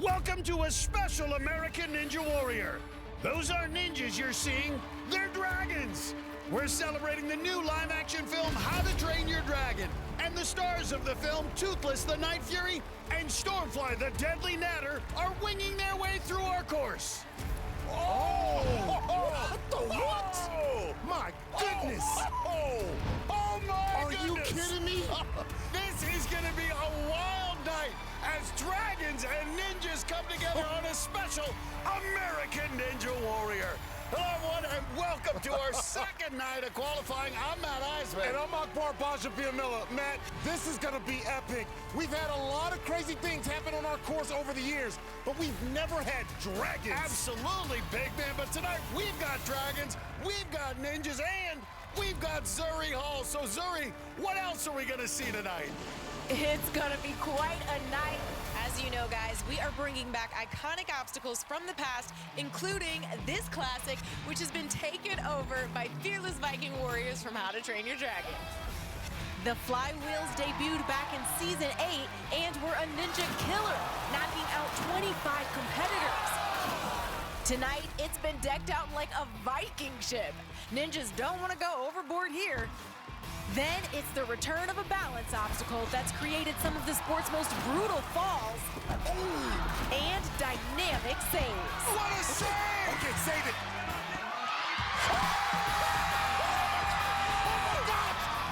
Welcome to a special American Ninja Warrior. Those aren't ninjas you're seeing, they're dragons. We're celebrating the new live-action film, How to Train Your Dragon, and the stars of the film, Toothless the Night Fury and Stormfly the Deadly Natter, are winging their way through our course. Oh! What the what? Oh, my goodness! Oh my Are you kidding me? This is gonna be a wild night as dragons and ninjas come together on a special American Ninja Warrior. Hello, everyone, and welcome to our second night of qualifying. I'm Matt And I'm Akbar Miller. Matt, this is gonna be epic. We've had a lot of crazy things happen on our course over the years, but we've never had dragons. Absolutely, big man. But tonight we've got dragons, we've got ninjas, and we've got Zuri Hall. So Zuri, what else are we gonna see tonight? It's gonna be quite a night. As you know, guys, we are bringing back iconic obstacles from the past, including this classic, which has been taken over by fearless Viking warriors from How to Train Your Dragon. The flywheels debuted back in Season 8 and were a ninja killer, knocking out 25 competitors. Tonight, it's been decked out like a Viking ship. Ninjas don't want to go overboard here. Then it's the return of a balance obstacle that's created some of the sport's most brutal falls and dynamic saves. What a save! Okay, save it.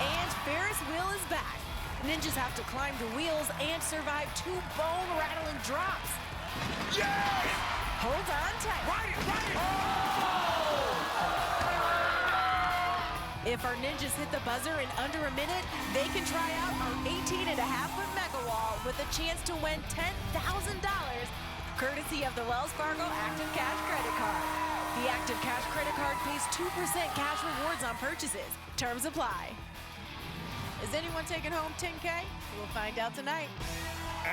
And Ferris wheel is back. Ninjas have to climb the wheels and survive 2 bone-rattling drops. Yes! Hold on tight. If our ninjas hit the buzzer in under a minute, they can try out our 18.5-foot mega wall with a chance to win $10,000, courtesy of the Wells Fargo Active Cash Credit Card. The Active Cash Credit Card pays 2% cash rewards on purchases. Terms apply. Is anyone taking home $10K? We'll find out tonight.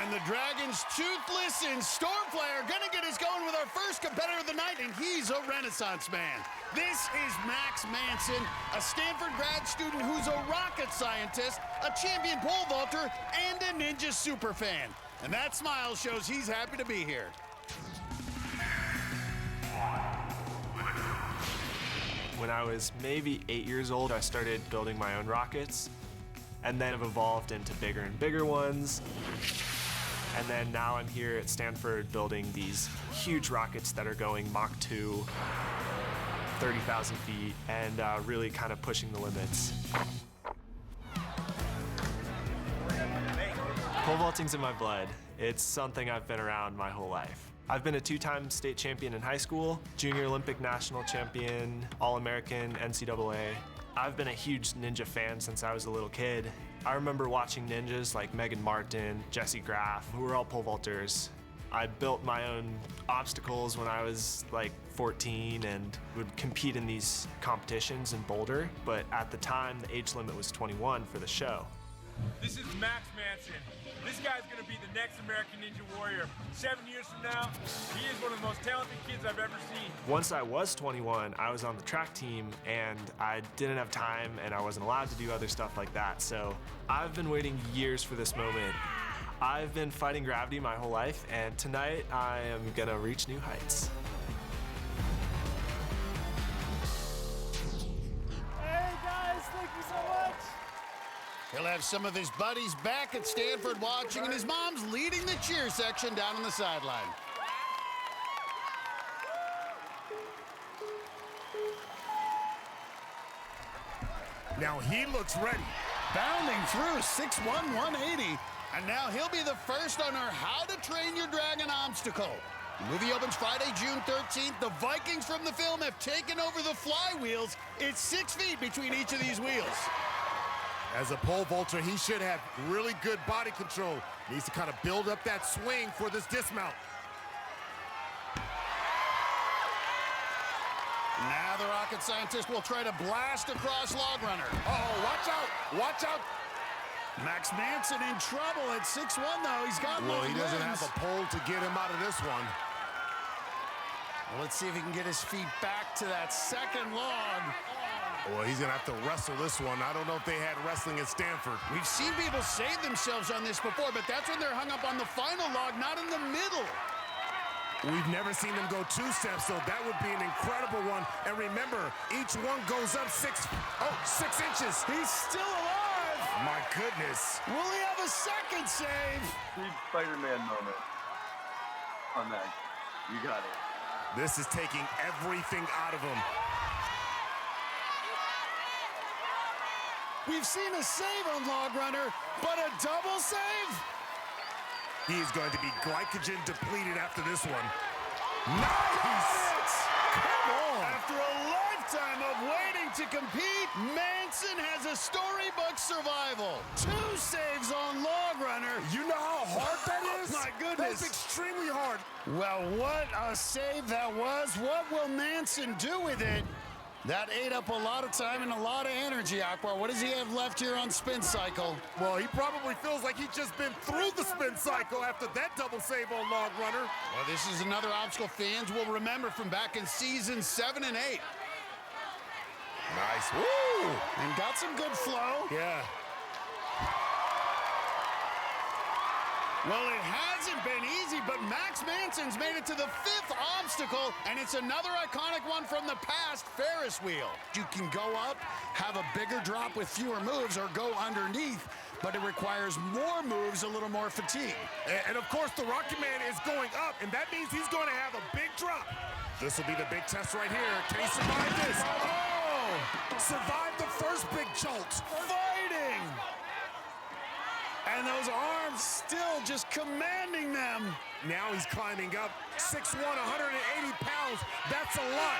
And the Dragons, Toothless and Stormfly, are gonna get us going with our first competitor of the night, and he's a Renaissance man. This is Max Manson, a Stanford grad student who's a rocket scientist, a champion pole vaulter, and a ninja superfan. And that smile shows he's happy to be here. When I was maybe 8 years old, I started building my own rockets, and then have evolved into bigger and bigger ones. And then now I'm here at Stanford building these huge rockets that are going Mach 2, 30,000 feet, and really kind of pushing the limits. Pole vaulting's in my blood. It's something I've been around my whole life. I've been a 2-time state champion in high school, junior Olympic national champion, All-American, NCAA. I've been a huge ninja fan since I was a little kid. I remember watching ninjas like Megan Martin, Jesse Graff, who were all pole vaulters. I built my own obstacles when I was like 14 and would compete in these competitions in Boulder, but at the time the age limit was 21 for the show. This is Max Manson. This guy's gonna be the next American Ninja Warrior. 7 years from now, he is one of the most talented kids I've ever seen. Once I was 21, I was on the track team and I didn't have time and I wasn't allowed to do other stuff like that. So I've been waiting years for this moment. I've been fighting gravity my whole life, and tonight I am gonna reach new heights. Hey guys, thank you so much. He'll have some of his buddies back at Stanford watching, and his mom's leading the cheer section down on the sideline. Now he looks ready. Bounding through 6'1", 180, and now he'll be the first on our How to Train Your Dragon obstacle. The movie opens Friday, June 13th. The Vikings from the film have taken over the flywheels. It's 6 feet between each of these wheels. As a pole vaulter, he should have really good body control. Needs to kind of build up that swing for this dismount. Now the rocket scientist will try to blast across Log Runner. Uh-oh, watch out, watch out. Max Manson in trouble at 6'1", though. He's got Well, long he doesn't legs. have a pole to get him out of this one. Well, let's see if he can get his feet back to that second log. Well, he's gonna have to wrestle this one. I don't know if they had wrestling at Stanford. We've seen people save themselves on this before, but that's when they're hung up on the final log, not in the middle. We've never seen them go 2 steps, so that would be an incredible one. And remember, each one goes up 6 inches. He's still alive. My goodness. Will he have a second save? Big Spider-Man moment on that. You got it. This is taking everything out of him. We've seen a save on Log Runner, but a double save? He's going to be glycogen depleted after this one. Nice! Come on! After a lifetime of waiting to compete, Manson has a storybook survival. 2 saves on Log Runner. You know how hard that is? Oh, my goodness. That's extremely hard. Well, what a save that was. What will Manson do with it? That ate up a lot of time and a lot of energy, Akbar. What does he have left here on spin cycle? Well, he probably feels like he's just been through the spin cycle after that double save on Log Runner. Well, this is another obstacle fans will remember from back in season 7 and 8. Nice. Woo! And got some good flow. Yeah. Well, it hasn't been easy, but Max Manson's made it to the 5th obstacle, and it's another iconic one from the past, Ferris wheel. You can go up, have a bigger drop with fewer moves, or go underneath, but it requires more moves, a little more fatigue. And of course, the Rocky Man is going up, and that means he's going to have a big drop. This will be the big test right here. Can he survive this? Oh! Survive the first big jolt. Fighting! And those arms still just commanding them. Now he's climbing up. 6'1", 180 pounds. That's a lot.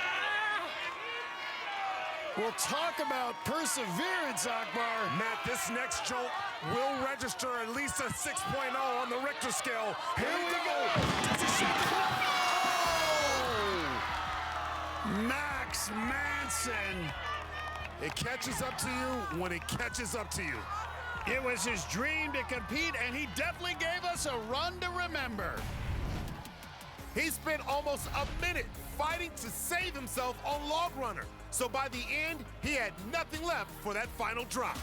We'll talk about perseverance, Akbar. Matt, this next jolt will register at least a 6.0 on the Richter scale. Here we go. Does he shake it up? Oh! Max Manson. It catches up to you when it catches up to you. It was his dream to compete, and he definitely gave us a run to remember. He spent almost a minute fighting to save himself on Log Runner. So by the end, he had nothing left for that final drop.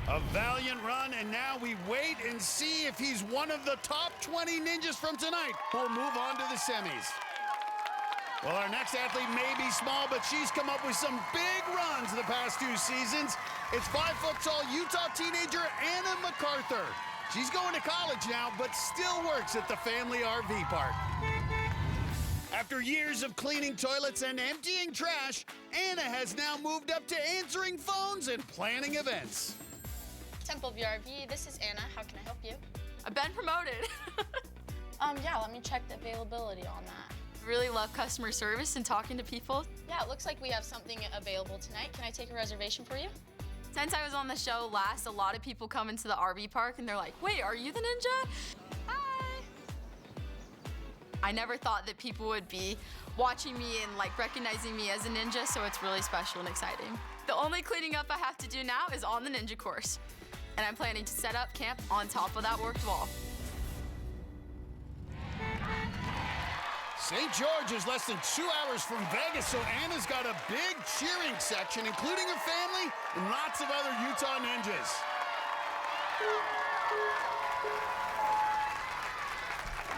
A valiant run, and now we wait and see if he's one of the top 20 ninjas from tonight who will move on to the semis. Well, our next athlete may be small, but she's come up with some big runs the past 2 seasons. It's 5-foot-tall Utah teenager Anna MacArthur. She's going to college now, but still works at the family RV park. After years of cleaning toilets and emptying trash, Anna has now moved up to answering phones and planning events. Temple VRV, this is Anna. How can I help you? I've been promoted. Yeah, let me check the availability on that. Really love customer service and talking to people. Yeah, it looks like we have something available tonight. Can I take a reservation for you? Since I was on the show last, a lot of people come into the RV park and they're like, wait, are you the ninja? Hi. I never thought that people would be watching me and like recognizing me as a ninja, so it's really special and exciting. The only cleaning up I have to do now is on the ninja course. And I'm planning to set up camp on top of that worked wall. St. George is less than 2 hours from Vegas, so Anna's got a big cheering section, including her family and lots of other Utah ninjas.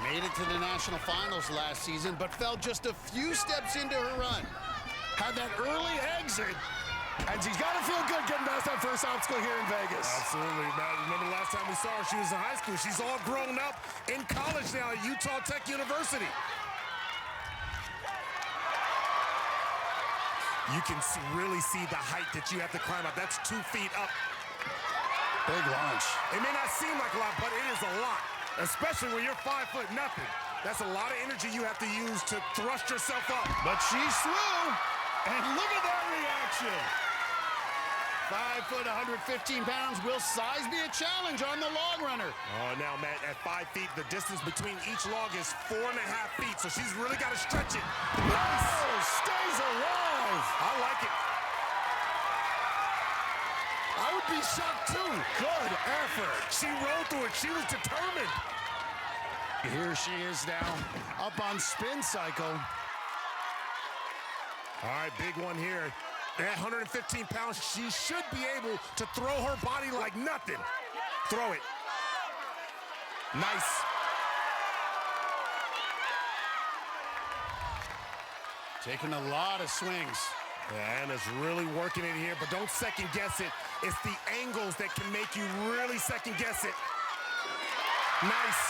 Made it to the national finals last season, but fell just a few steps into her run. Had that early exit, and she's got to feel good getting past that first obstacle here in Vegas. Absolutely, Matt. Remember the last time we saw her, she was in high school. She's all grown up in college now at Utah Tech University. You can really see the height that you have to climb up. That's 2 feet up. Big launch. It may not seem like a lot, but it is a lot, especially when you're 5 foot nothing. That's a lot of energy you have to use to thrust yourself up. But she's through, and look at that reaction. 5 foot, 115 pounds. Will size be a challenge on the log runner? Oh, now, Matt, at 5 feet, the distance between each log is 4.5 feet, so she's really got to stretch it. Nice! Oh, stays alive. I like it. I would be shocked, too. Good effort. She rolled through it. She was determined. Here she is now, up on spin cycle. All right, big one here. At 115 pounds, she should be able to throw her body like nothing. Throw it. Nice. Taking a lot of swings. Yeah, Anna's really working it here, but don't second guess it. It's the angles that can make you really second guess it. Nice.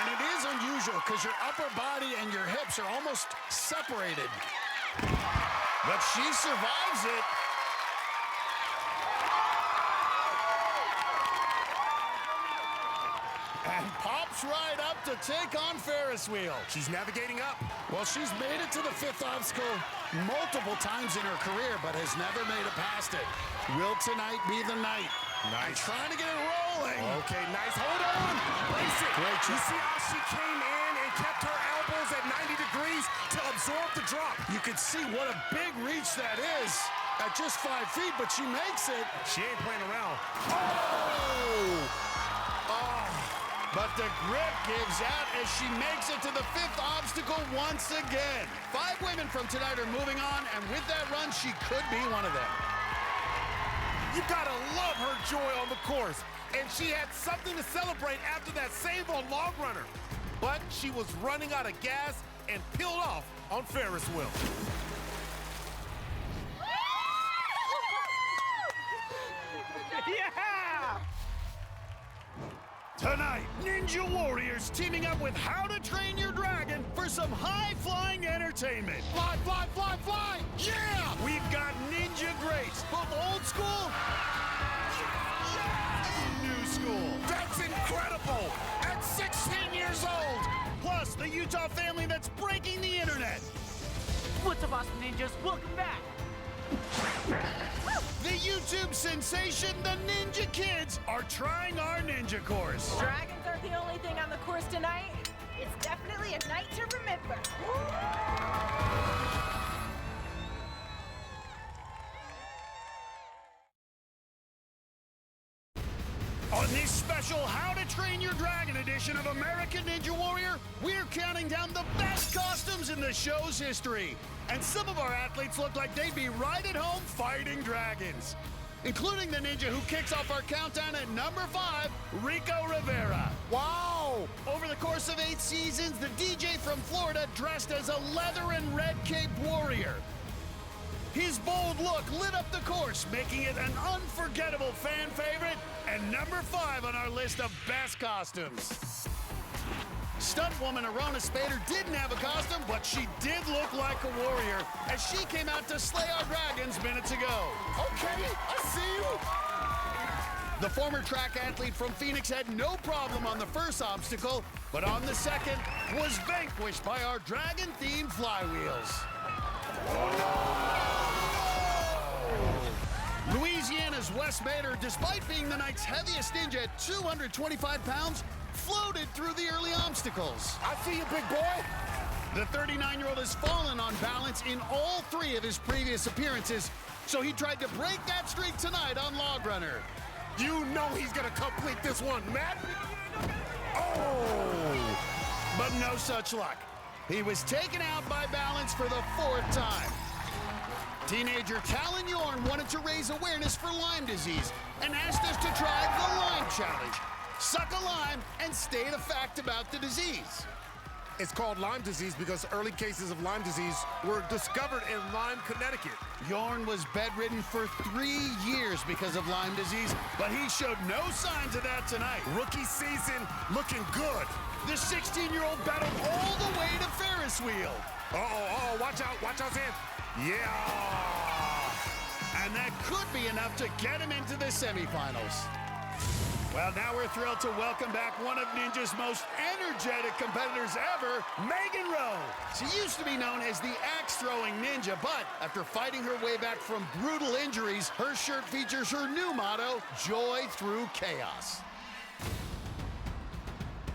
And it is unusual because your upper body and your hips are almost separated. But she survives it. And pops right up to take on Ferris wheel. She's navigating up. Well, she's made it to the 5th obstacle multiple times in her career, but has never made it past it. Will tonight be the night? Nice. Trying to get it rolling. Okay, nice. Hold on. Place it. Great You job. see how she came in and kept her elbows at 90 degrees to absorb the drop. You can see what a big reach that is at just 5 feet, but she makes it. She ain't playing around. Oh! But the grip gives out as she makes it to the 5th obstacle once again. 5 women from tonight are moving on, and with that run, she could be one of them. You gotta love her joy on the course. And she had something to celebrate after that save on Log Runner. But she was running out of gas and peeled off on Ferris wheel. Yeah! Tonight, Ninja Warriors teaming up with How to Train Your Dragon for some high-flying entertainment. Fly, fly, fly, fly! Yeah! We've got ninja greats, both old school and new school. That's incredible! At 16 years old! Plus, the Utah family that's breaking the internet. What's up, awesome ninjas? Welcome back. The YouTube sensation, the Ninja Kids, are trying our ninja course. Dragons aren't the only thing on the course tonight. It's definitely a night to remember. On this special How to Train Your Dragon edition of American Ninja Warrior, we're counting down the best costumes in the show's history. And some of our athletes look like they'd be right at home fighting dragons, including the ninja who kicks off our countdown at number 5, Rico Rivera. Wow! Over the course of 8 seasons, the DJ from Florida dressed as a leather and red cape warrior. His bold look lit up the course, making it an unforgettable fan favorite and number 5 on our list of best costumes. Stunt woman Arona Spader didn't have a costume, but she did look like a warrior as she came out to slay our dragons minutes ago. Okay, I see you! The former track athlete from Phoenix had no problem on the first obstacle, but on the second was vanquished by our dragon-themed flywheels. Louisiana's Wes Bader, despite being the night's heaviest ninja at 225 pounds, floated through the early obstacles. I see you, big boy! The 39-year-old has fallen on balance in all 3 of his previous appearances, so he tried to break that streak tonight on Log Runner. You know he's gonna complete this one, Matt! Oh! But no such luck. He was taken out by balance for the 4th time. Teenager Talon Yorn wanted to raise awareness for Lyme disease and asked us to try the Lyme Challenge. Suck a lime and state a fact about the disease. It's called Lyme disease because early cases of Lyme disease were discovered in Lyme, Connecticut. Yorn was bedridden for 3 years because of Lyme disease, but he showed no signs of that tonight. Rookie season looking good. The 16-year-old battled all the way to Ferris wheel. Uh-oh, watch out, Sam. Yeah! And that could be enough to get him into the semifinals. Well, now we're thrilled to welcome back one of Ninja's most energetic competitors ever, Megan Rowe. She used to be known as the axe-throwing ninja, but after fighting her way back from brutal injuries, her shirt features her new motto, Joy Through Chaos.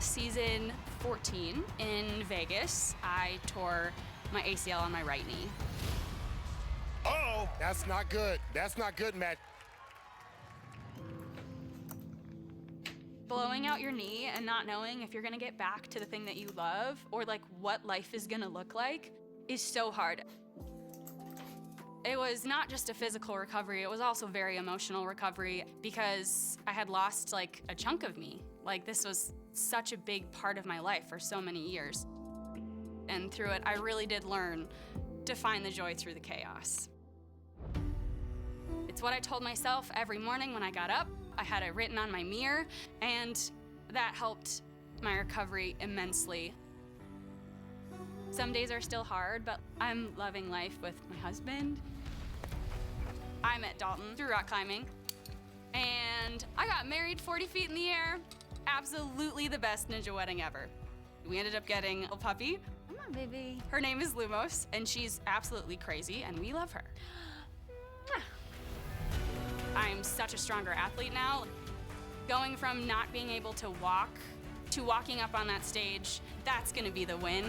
Season 14 in Vegas, I tore my ACL on my right knee. Uh-oh, that's not good. That's not good, Matt. Blowing out your knee and not knowing if you're gonna get back to the thing that you love or like what life is gonna look like is so hard. It was not just a physical recovery, it was also very emotional recovery because I had lost like a chunk of me. Like this was such a big part of my life for so many years. And through it, I really did learn to find the joy through the chaos. It's what I told myself every morning when I got up. I had it written on my mirror, and that helped my recovery immensely. Some days are still hard, but I'm loving life with my husband. I met Dalton through rock climbing, and I got married 40 feet in the air. Absolutely the best ninja wedding ever. We ended up getting a puppy. Come on, baby. Her name is Lumos, and she's absolutely crazy, and we love her. I'm such a stronger athlete now. Going from not being able to walk to walking up on that stage, that's gonna be the win.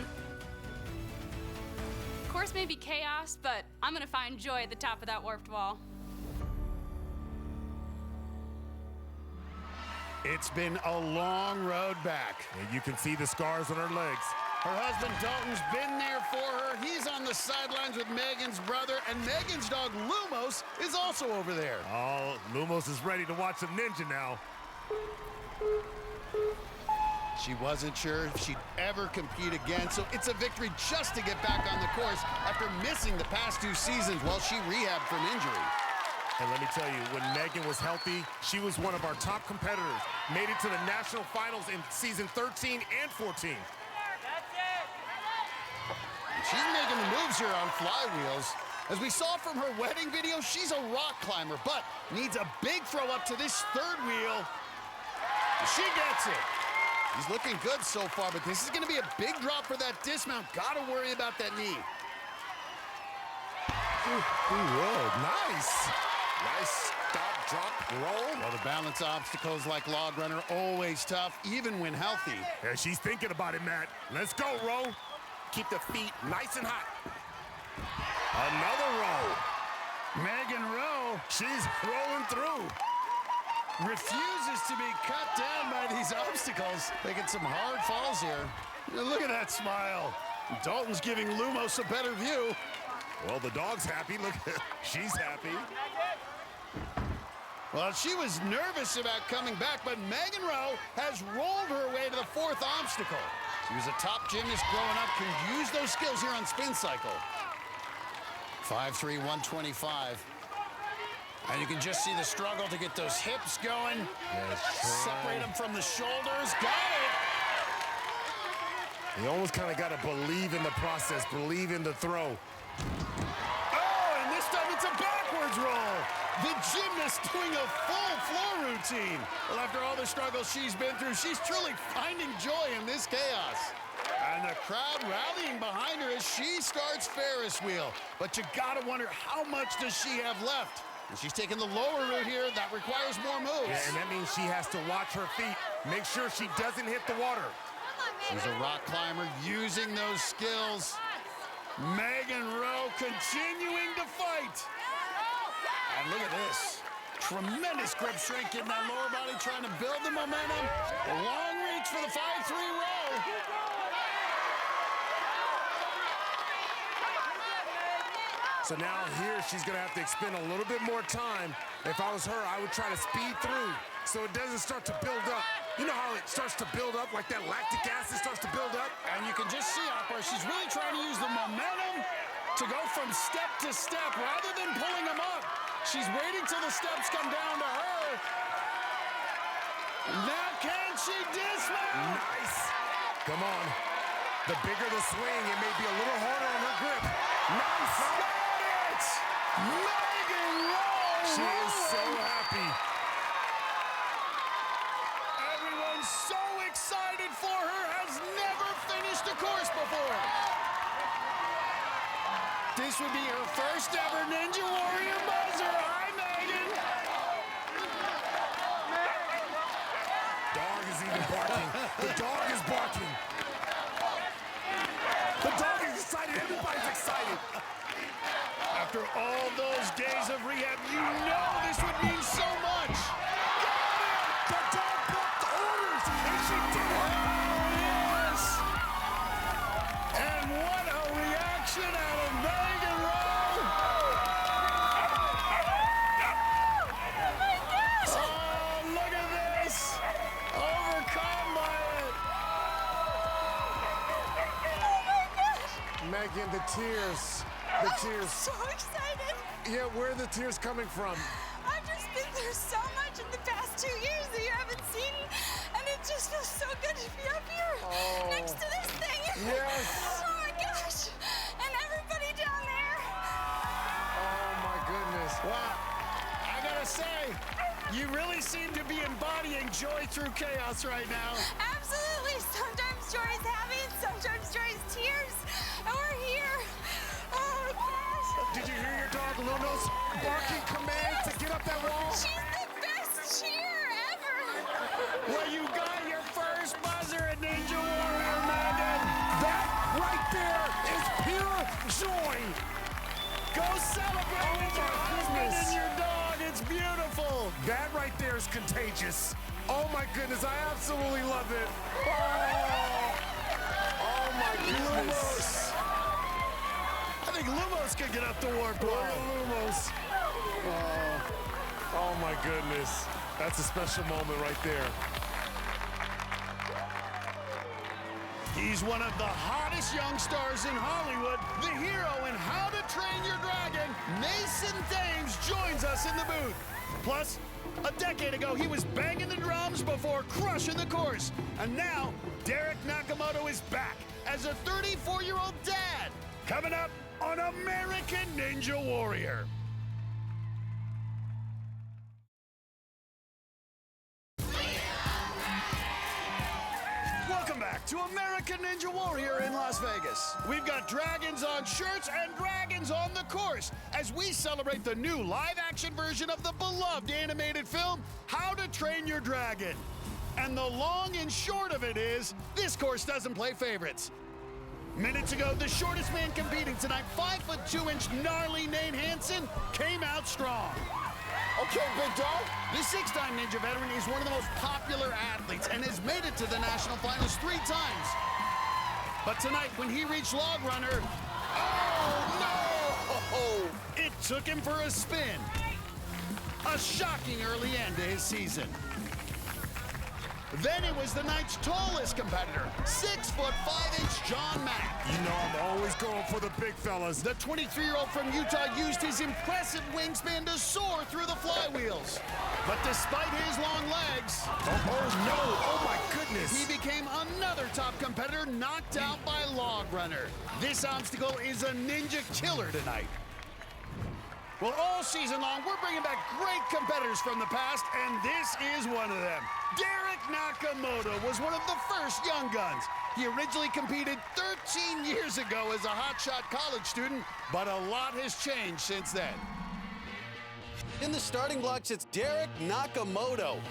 Of course, maybe chaos, but I'm gonna find joy at the top of that warped wall. It's been a long road back. And you can see the scars on her legs. Her husband Dalton's been there for her. He's on the sidelines with Megan's brother, and Megan's dog Lumos is also over there. Oh, Lumos is ready to watch some ninja now. She wasn't sure if she'd ever compete again, so it's a victory just to get back on the course after missing the past 2 seasons while she rehabbed from injury. And let me tell you, when Megan was healthy, she was one of our top competitors. Made it to the national finals in season 13 and 14. She's making the moves here on flywheels. As we saw from her wedding video, she's a rock climber, but needs a big throw up to this 3rd wheel. She gets it. He's looking good so far, but this is going to be a big drop for that dismount. Got to worry about that knee. Whoa, nice. Nice stop, drop, roll. Well, the balance obstacles like log runner, always tough, even when healthy. Yeah, she's thinking about it, Matt. Let's go, Ro. Keep the feet nice and hot. Another roll. Megan Rowe, she's rolling through. Refuses to be cut down by these obstacles. Taking some hard falls here. Look at that smile. Dalton's giving Lumos a better view. Well, the dog's happy. Look, she's happy. Well, she was nervous about coming back, but Megan Rowe has rolled her way to the 4th obstacle. She was a top gymnast growing up, can use those skills here on spin cycle. 5'3", 125. And you can just see the struggle to get those hips going. Yes, separate them from the shoulders. Got it. You almost kind of got to believe in the process, believe in the throw. Oh, and this time it's a backwards roll. The gymnast doing a full floor routine. Well, after all the struggles she's been through, she's truly finding joy in this chaos. And the crowd rallying behind her as she starts Ferris wheel. But you gotta wonder, how much does she have left? And she's taking the lower route here. That requires more moves. Yeah, and that means she has to watch her feet. Make sure she doesn't hit the water. She's a rock climber using those skills. Megan Rowe continuing to fight. And look at this. Tremendous grip strength in that lower body, trying to build the momentum. A long reach for the 5'3" row. So now here she's gonna have to expend a little bit more time. If I was her, I would try to speed through so it doesn't start to build up. You know how it starts to build up, like that lactic acid starts to build up? And you can just see Akbar, she's really trying to use the momentum to go from step to step rather than pulling them up. She's waiting till the steps come down to her. Now can she dismount? Nice. Come on. The bigger the swing, it may be a little harder on her grip. Nice. Got it! Megan Rowe! She is so happy. Everyone's so excited for her, has never finished a course before. This would be her first ever Ninja Warrior buzzer. Hi, Megan. Dog is even barking. The dog is barking. The dog is excited. Everybody's excited. After all those days of rehab, you know this would mean so much. The dog blocked the orders, and she did it. Oh, yes. And what a reaction out of Megan Rowe. Oh, look at this. Overcome by it. Megan, the tears. The tears. So excited. Yeah, where are the tears coming from? I've just been through so much in the past 2 years that you haven't seen, and it just feels so good to be up here next to this thing. Yes. Oh my gosh. And everybody down there. Oh my goodness. Wow. I gotta say, you really seem to be embodying joy through chaos right now. Absolutely. Sometimes joy is happy, and sometimes joy is tears. And we're here. Oh my gosh. Did you hear your dog Luno's barking commands to get up that wall? She's the best cheer ever. Well, you got your first buzzer at Ninja Warrior, Megan. That right there is pure joy. Go celebrate with your husband and your dog. It's beautiful. That right there is contagious. Oh my goodness, I absolutely love it. Oh my goodness. I think Lumos could get up the warp Look wall. at Lumos. Oh my goodness. That's a special moment right there. He's one of the hottest young stars in Hollywood. The hero in How to Train Your Dragon, Mason Thames, joins us in the booth. Plus, a decade ago, he was banging the drums before crushing the course. And now, Derek Nakamoto is back as a 34-year-old dad. Coming up on American Ninja Warrior. Welcome back to American Ninja Warrior in Las Vegas. We've got dragons on shirts and dragons on the course as we celebrate the new live-action version of the beloved animated film, How to Train Your Dragon. And the long and short of it is, this course doesn't play favorites. Minutes ago, the shortest man competing tonight, 5'2" gnarly Nate Hansen, came out strong. Okay, big dog. The six-time Ninja veteran is one of the most popular athletes and has made it to the national finals 3 times. But tonight, when he reached Log Runner, oh no! It took him for a spin. A shocking early end to his season. Then it was the night's tallest competitor, 6'5" John Mack. You know I'm always going for the big fellas. The 23-year-old from Utah used his impressive wingspan to soar through the flywheels. But despite his long legs, Oh my goodness. he became another top competitor knocked out by Log Runner. This obstacle is a ninja killer tonight. Well, all season long, we're bringing back great competitors from the past, and this is one of them. Derek Nakamoto was one of the first young guns. He originally competed 13 years ago as a hotshot college student, but a lot has changed since then. In the starting blocks, it's Derek Nakamoto.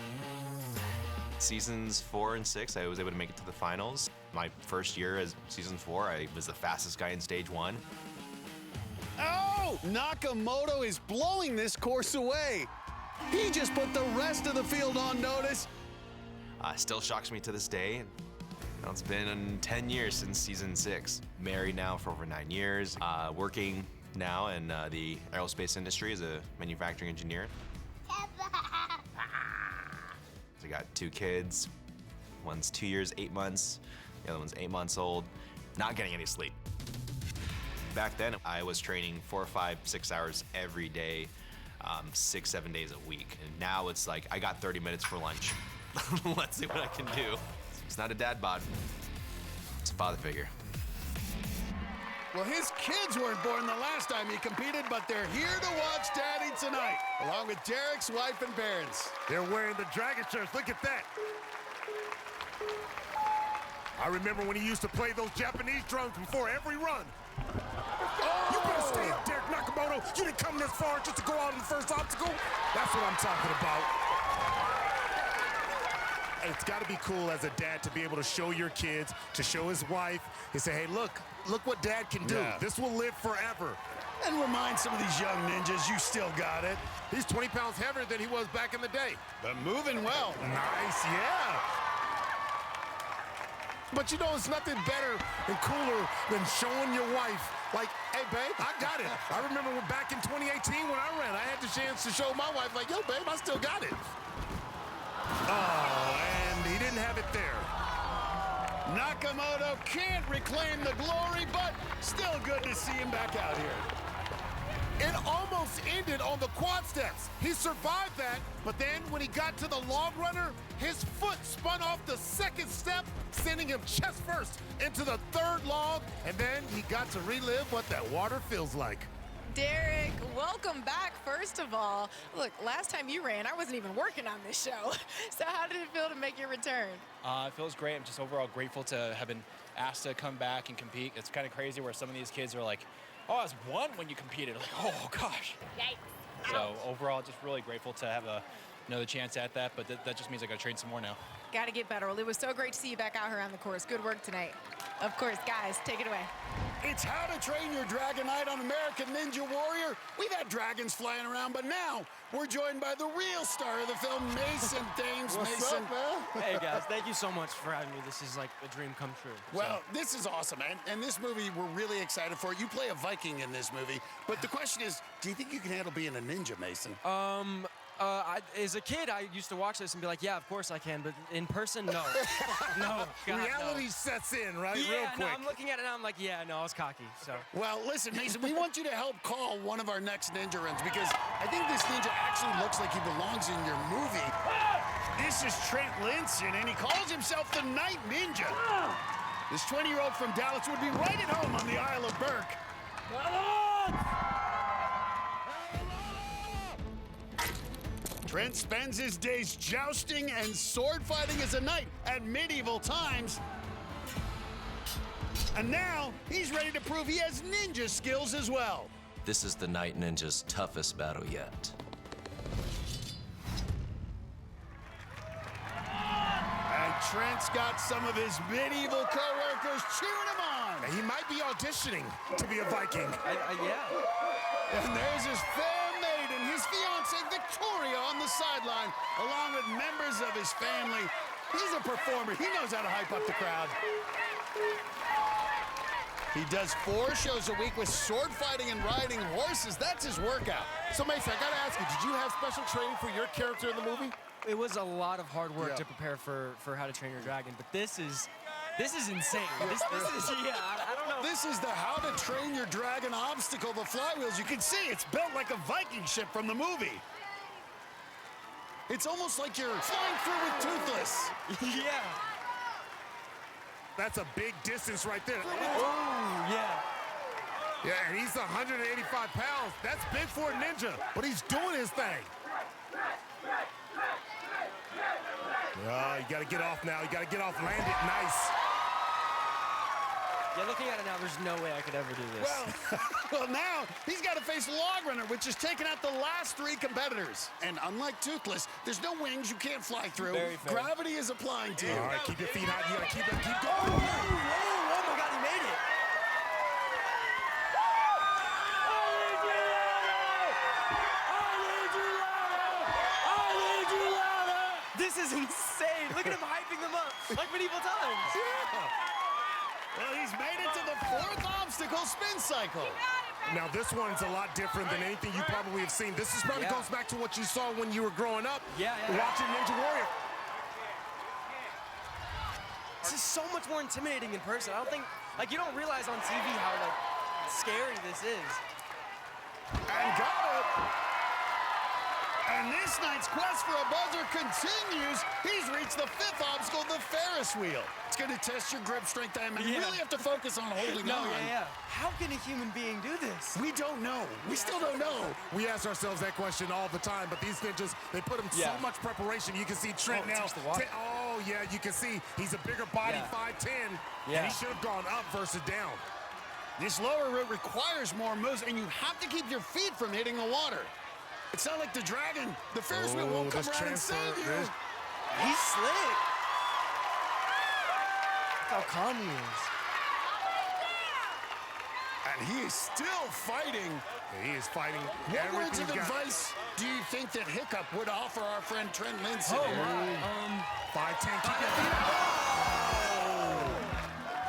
Seasons 4 and 6, I was able to make it to the finals. My first year as season 4, I was the fastest guy in stage 1. Oh! Nakamoto is blowing this course away. He just put the rest of the field on notice. Still shocks me to this day. You know, it's been 10 years since season 6. Married now for over 9 years. Working now in the aerospace industry as a manufacturing engineer. I got 2 kids. One's 2 years, 8 months. The other one's 8 months old. Not getting any sleep. Back then, I was training 4, 5, 6 hours every day, 6, 7 days a week. And now it's like, I got 30 minutes for lunch. Let's see what I can do. It's not a dad bod. It's a father figure. Well, his kids weren't born the last time he competed, but they're here to watch Daddy tonight, along with Derek's wife and parents. They're wearing the dragon shirts. Look at that. I remember when he used to play those Japanese drums before every run. Oh! You better stay up, Derek Nakamoto. You didn't come this far just to go out in the first obstacle. That's what I'm talking about. It's got to be cool as a dad to be able to show your kids, to show his wife, and say, hey, look what Dad can do. Yeah. This will live forever. And remind some of these young ninjas you still got it. He's 20 pounds heavier than he was back in the day. But moving well. Nice, yeah. But you know, it's nothing better and cooler than showing your wife, like, hey, babe, I got it. I remember back in 2018 when I ran, I had the chance to show my wife, like, yo, babe, I still got it. Oh, and he didn't have it there. Nakamoto can't reclaim the glory, but still good to see him back out here. It almost ended on the quad steps. He survived that, but then when he got to the log runner, his foot spun off the second step, sending him chest first into the third log, and then he got to relive what that water feels like. Derek, welcome back, first of all. Look, last time you ran, I wasn't even working on this show. So how did it feel to make your return? It feels great. I'm just overall grateful to have been asked to come back and compete. It's kind of crazy where some of these kids are like, oh, I was one when you competed. Like, oh, gosh. Yikes. So overall, just really grateful to have another chance at that, but that just means I got to train some more now. Got to get better. Well, it was so great to see you back out here on the course. Good work tonight. Of course, guys, take it away. It's How to Train Your Dragon Night on American Ninja Warrior. We've had dragons flying around, but now we're joined by the real star of the film, Mason Thames. What's Mason. up, man? Hey, guys, thank you so much for having me. This is like a dream come true. Well, this is awesome, man. And this movie, we're really excited for it. You play a Viking in this movie, but the question is, do you think you can handle being a ninja, Mason? As a kid, I used to watch this and be like, yeah, of course I can, but in person, no. No, God, Reality no. sets in, right? Yeah, Real quick. no, I'm looking at it now, I'm like, yeah, no, I was cocky, so. Well, listen, Mason, we want you to help call one of our next ninja runs because I think this ninja actually looks like he belongs in your movie. This is Trent Linson, and he calls himself the Night Ninja. This 20-year-old from Dallas would be right at home on the Isle of Burke. Trent spends his days jousting and sword fighting as a knight at medieval times. And now he's ready to prove he has ninja skills as well. This is the Night Ninja's toughest battle yet. And Trent's got some of his medieval co-workers cheering him on. And he might be auditioning to be a Viking. Yeah. And there's his fair maid and his fiancée Victoria on the sideline, along with members of his family. He's a performer. He knows how to hype up the crowd. He does 4 shows a week with sword fighting and riding horses. That's his workout. So, Mason, I gotta ask you, did you have special training for your character in the movie? It was a lot of hard work to prepare for How to Train Your Dragon, but this is insane. This is, yeah, I don't know. This is the How to Train Your Dragon obstacle, the flywheels. You can see it's built like a Viking ship from the movie. It's almost like you're flying through with Toothless. Yeah. That's a big distance right there. Oh, yeah. Yeah, and he's 185 pounds. That's big for a ninja, but he's doing his thing. You gotta get off now. You gotta get off, land it nice. Yeah, looking at it now, there's no way I could ever do this. Well, now he's got to face Log Runner, which has taken out the last 3 competitors. And unlike Toothless, there's no wings you can't fly through. Very fair. Gravity is applying to you. All right, keep your feet high. You gotta keep going. Oh my God, he made it. This is insane. Look at him hyping them up like medieval times. Well, he's made it to the 4th obstacle, spin cycle. Now, this one's a lot different than anything you probably have seen. This is probably goes back to what you saw when you were growing up, watching Ninja Warrior. This is so much more intimidating in person. I don't think, like, you don't realize on TV how, like, scary this is. And got it. And this night's quest for a buzzer continues. He's reached the 5th obstacle, the Ferris wheel. It's going to test your grip strength, and you really have to focus on holding on. How can a human being do this? We don't know. We still don't know. We ask ourselves that question all the time, but these ninjas, they put them so much preparation. You can see Trent now. Oh, yeah, you can see he's a bigger body, 5'10", and he should have gone up versus down. This lower route requires more moves, and you have to keep your feet from hitting the water. It's not like the dragon. The Ferris wheel won't come around and save you. He's slick. Look how calm he is. And he is still fighting. He is fighting. What words of advice do you think that Hiccup would offer our friend Trent Linson? 5'10", keep your feet up.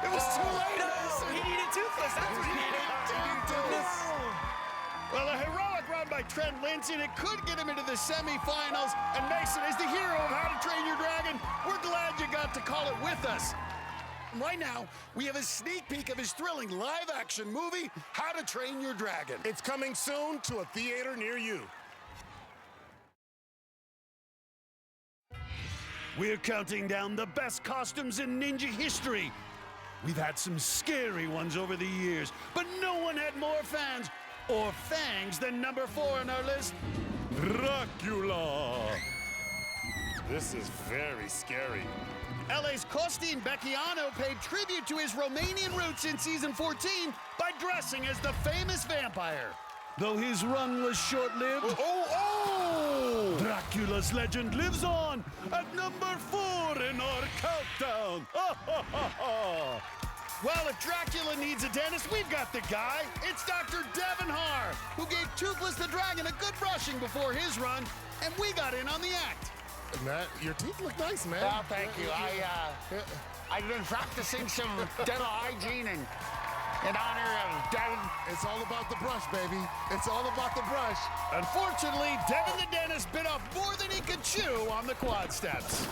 It was too late. No, he needed Toothless. That's what he needed. Well, a heroic run by Trent Linson. It could get him into the semifinals. And Mason is the hero of How to Train Your Dragon. We're glad you got to call it with us. Right now, we have a sneak peek of his thrilling live-action movie, How to Train Your Dragon. It's coming soon to a theater near you. We're counting down the best costumes in ninja history. We've had some scary ones over the years, but no one had more fans or fangs than number 4 on our list, Dracula. This is very scary. LA's Costin Becchiano paid tribute to his Romanian roots in season 14 by dressing as the famous vampire. Though his run was short-lived, Dracula's legend lives on at number 4 in our countdown. Well, if Dracula needs a dentist, we've got the guy. It's Dr. Devin Haar, who gave Toothless the Dragon a good brushing before his run, and we got in on the act. Matt, your teeth look nice, man. Well, thank you. I've been practicing some dental hygiene in honor of Devin. It's all about the brush, baby. It's all about the brush. Unfortunately, Devin the dentist bit off more than he could chew on the quad steps.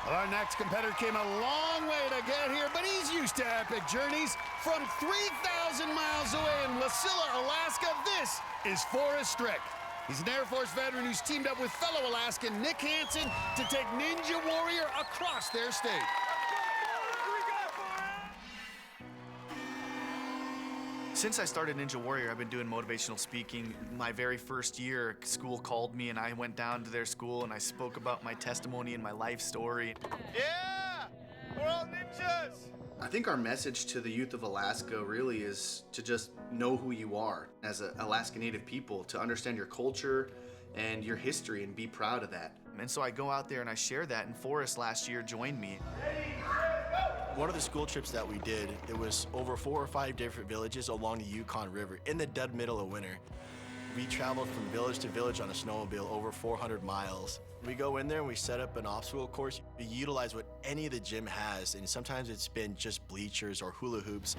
Our next competitor came a long way to get here, but he's used to epic journeys. From 3,000 miles away in Wasilla, Alaska, this is Forrest Strick. He's an Air Force veteran who's teamed up with fellow Alaskan Nick Hansen to take Ninja Warrior across their state. Since I started Ninja Warrior, I've been doing motivational speaking. My very first year, school called me and I went down to their school and I spoke about my testimony and my life story. Yeah! We're all ninjas! I think our message to the youth of Alaska really is to just know who you are as an Alaska Native people, to understand your culture and your history and be proud of that. And so I go out there and I share that, and Forrest last year joined me. One of the school trips that we did, it was over 4 or 5 different villages along the Yukon River in the dead middle of winter. We traveled from village to village on a snowmobile over 400 miles. We go in there and we set up an obstacle course. We utilize what any of the gym has, and sometimes it's been just bleachers or hula hoops.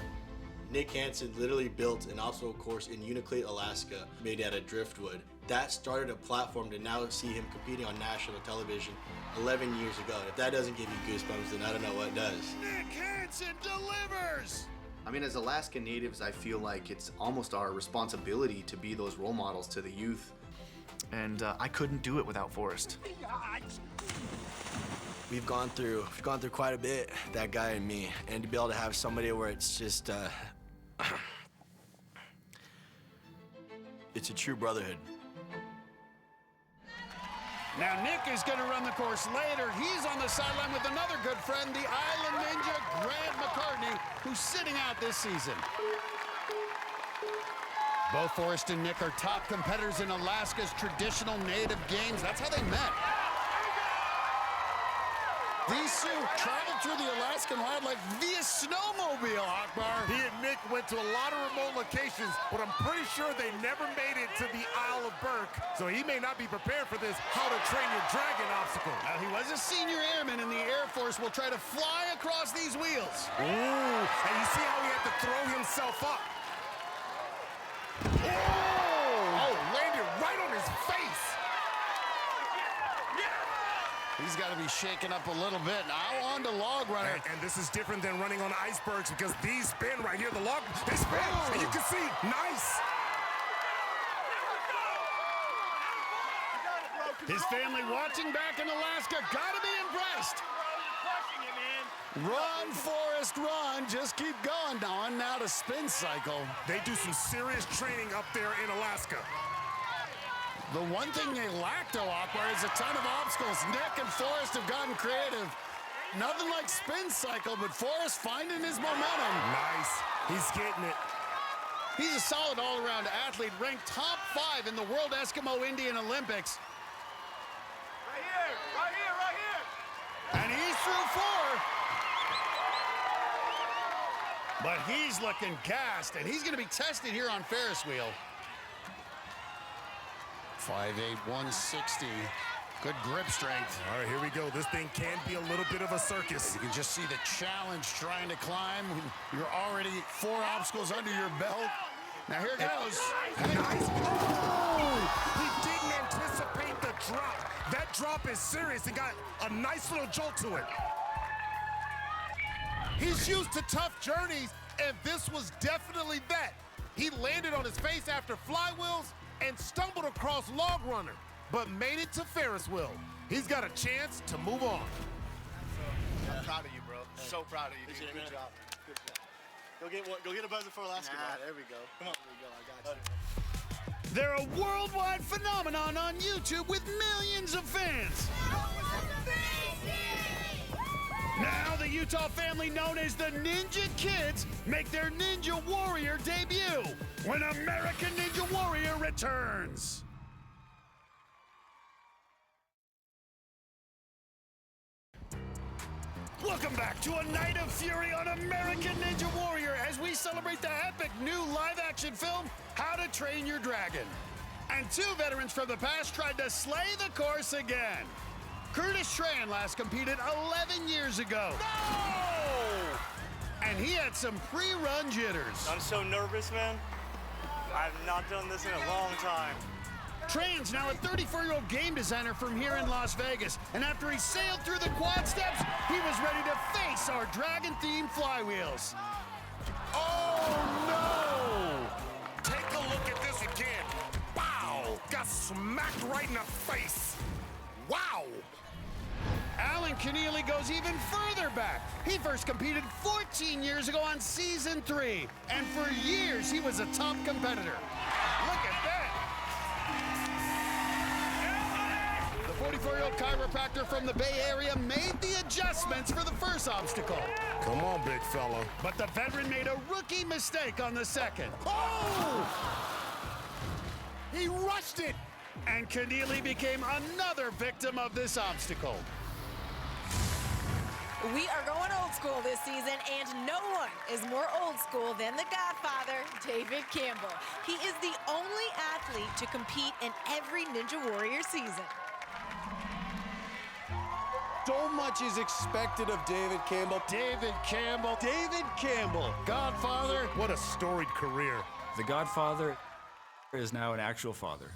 Nick Hansen literally built an obstacle course in Unalakleet, Alaska, made out of driftwood. That started a platform to now see him competing on national television 11 years ago. If that doesn't give you goosebumps, then I don't know what does. Nick Hansen delivers! I mean, as Alaska Natives, I feel like it's almost our responsibility to be those role models to the youth. And I couldn't do it without Forrest. We've gone through quite a bit, that guy and me, and to be able to have somebody where it's just, it's a true brotherhood. Now Nick is going to run the course later. He's on the sideline with another good friend, the Island Ninja, Grant McCartney, who's sitting out this season. Both Forrest and Nick are top competitors in Alaska's traditional native games. That's how they met. These two traveled through the Alaskan wildlife via snowmobile, Akbar. He and Nick went to a lot of remote locations, but I'm pretty sure they never made it to the Isle of Burke, so he may not be prepared for this How to Train Your Dragon obstacle. Now, he was a senior airman in the Air Force, will try to fly across these wheels. Ooh, and you see how he had to throw himself up. Oh, landed right on his face. He's got to be shaken up a little bit. Now on to log runner. And this is different than running on icebergs because these spin right here. The log, they spin. And you can see, nice. His family watching back in Alaska got to be impressed. Run, Forrest, run. Just keep going. Now to spin cycle. They do some serious training up there in Alaska. The one thing they lack, though, Akbar, is a ton of obstacles. Nick and Forrest have gotten creative. Nothing like spin cycle, but Forrest finding his momentum. Nice. He's getting it. He's a solid all-around athlete, ranked top 5 in the World Eskimo Indian Olympics. Right here, right here, right here. And he's through 4. But he's looking gassed, and he's going to be tested here on Ferris wheel. 5'8", 160. Good grip strength. All right, here we go. This thing can be a little bit of a circus. You can just see the challenge trying to climb. You're already 4 obstacles under your belt. Now here goes. Nice. Oh! He didn't anticipate the drop. That drop is serious and got a nice little jolt to it. He's used to tough journeys, and this was definitely that. He landed on his face after flywheels and stumbled across log runner, but made it to Ferris wheel. He's got a chance to move on. I'm proud of you, bro. So proud of you, dude. Good job. Good job. Go get a buzzer for Alaska. There we go. Come on. There we go. I got you. They're a worldwide phenomenon on YouTube with millions of fans. Now the Utah family known as the Ninja Kids make their Ninja Warrior debut when American Ninja Warrior returns. Welcome back to a night of fury on American Ninja Warrior as we celebrate the epic new live-action film, How to Train Your Dragon. And two veterans from the past tried to slay the course again. Curtis Tran last competed 11 years ago. No! And he had some pre-run jitters. I'm so nervous, man. I've not done this in a long time. Tran's now a 34-year-old game designer from here in Las Vegas, and after he sailed through the quad steps, he was ready to face our dragon-themed flywheels. Oh, no! Take a look at this again. Wow! Got smacked right in the face. Wow! Alan Keneally goes even further back. He first competed 14 years ago on season 3, and for years he was a top competitor. Look at that! The 44-year-old chiropractor from the Bay Area made the adjustments for the first obstacle. Come on, big fella. But the veteran made a rookie mistake on the second. Oh! He rushed it! And Keneally became another victim of this obstacle. We are going old school this season, and no one is more old school than the Godfather, David Campbell. He is the only athlete to compete in every Ninja Warrior season. So much is expected of David Campbell. David Campbell. David Campbell. Godfather. What a storied career. The Godfather is now an actual father.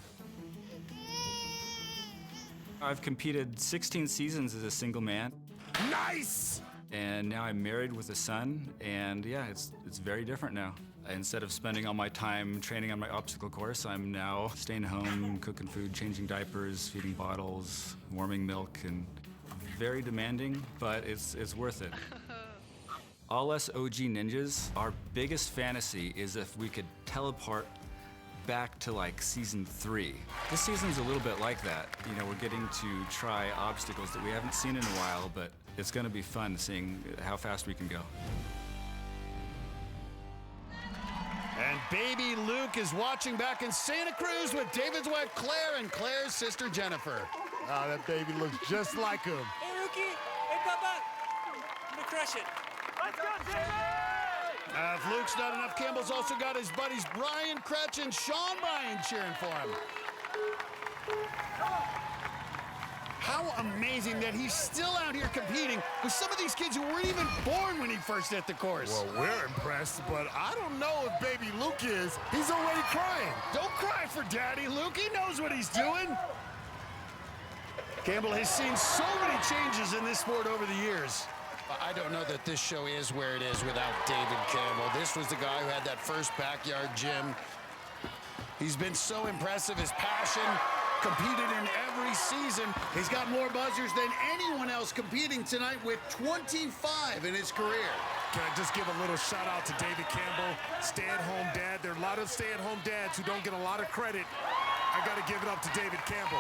I've competed 16 seasons as a single man. Nice! And now I'm married with a son, and yeah, it's very different now. Instead of spending all my time training on my obstacle course, I'm now staying home, cooking food, changing diapers, feeding bottles, warming milk, and very demanding, but it's worth it. All us OG ninjas, our biggest fantasy is if we could teleport back to like season 3. This season's a little bit like that. You know, we're getting to try obstacles that we haven't seen in a while, but it's gonna be fun seeing how fast we can go. And baby Luke is watching back in Santa Cruz with David's wife Claire and Claire's sister Jennifer. Oh, that baby looks just like him. Hey, Rookie. Hey, Papa. I'm gonna crush it. Let's go, David! If Luke's not enough, Campbell's also got his buddies Brian Kretsch and Sean Bryan cheering for him. How amazing that he's still out here competing with some of these kids who weren't even born when he first hit the course. Well, we're impressed, but I don't know if baby Luke is. He's already crying. Don't cry for Daddy Luke. He knows what he's doing. Campbell has seen so many changes in this sport over the years. I don't know that this show is where it is without David Campbell. This was the guy who had that first backyard gym. He's been so impressive, his passion, competed in every season. He's got more buzzers than anyone else competing tonight with 25 in his career. Can I just give a little shout out to David Campbell, stay-at-home dad. There are a lot of stay-at-home dads who don't get a lot of credit. I got to give it up to David Campbell.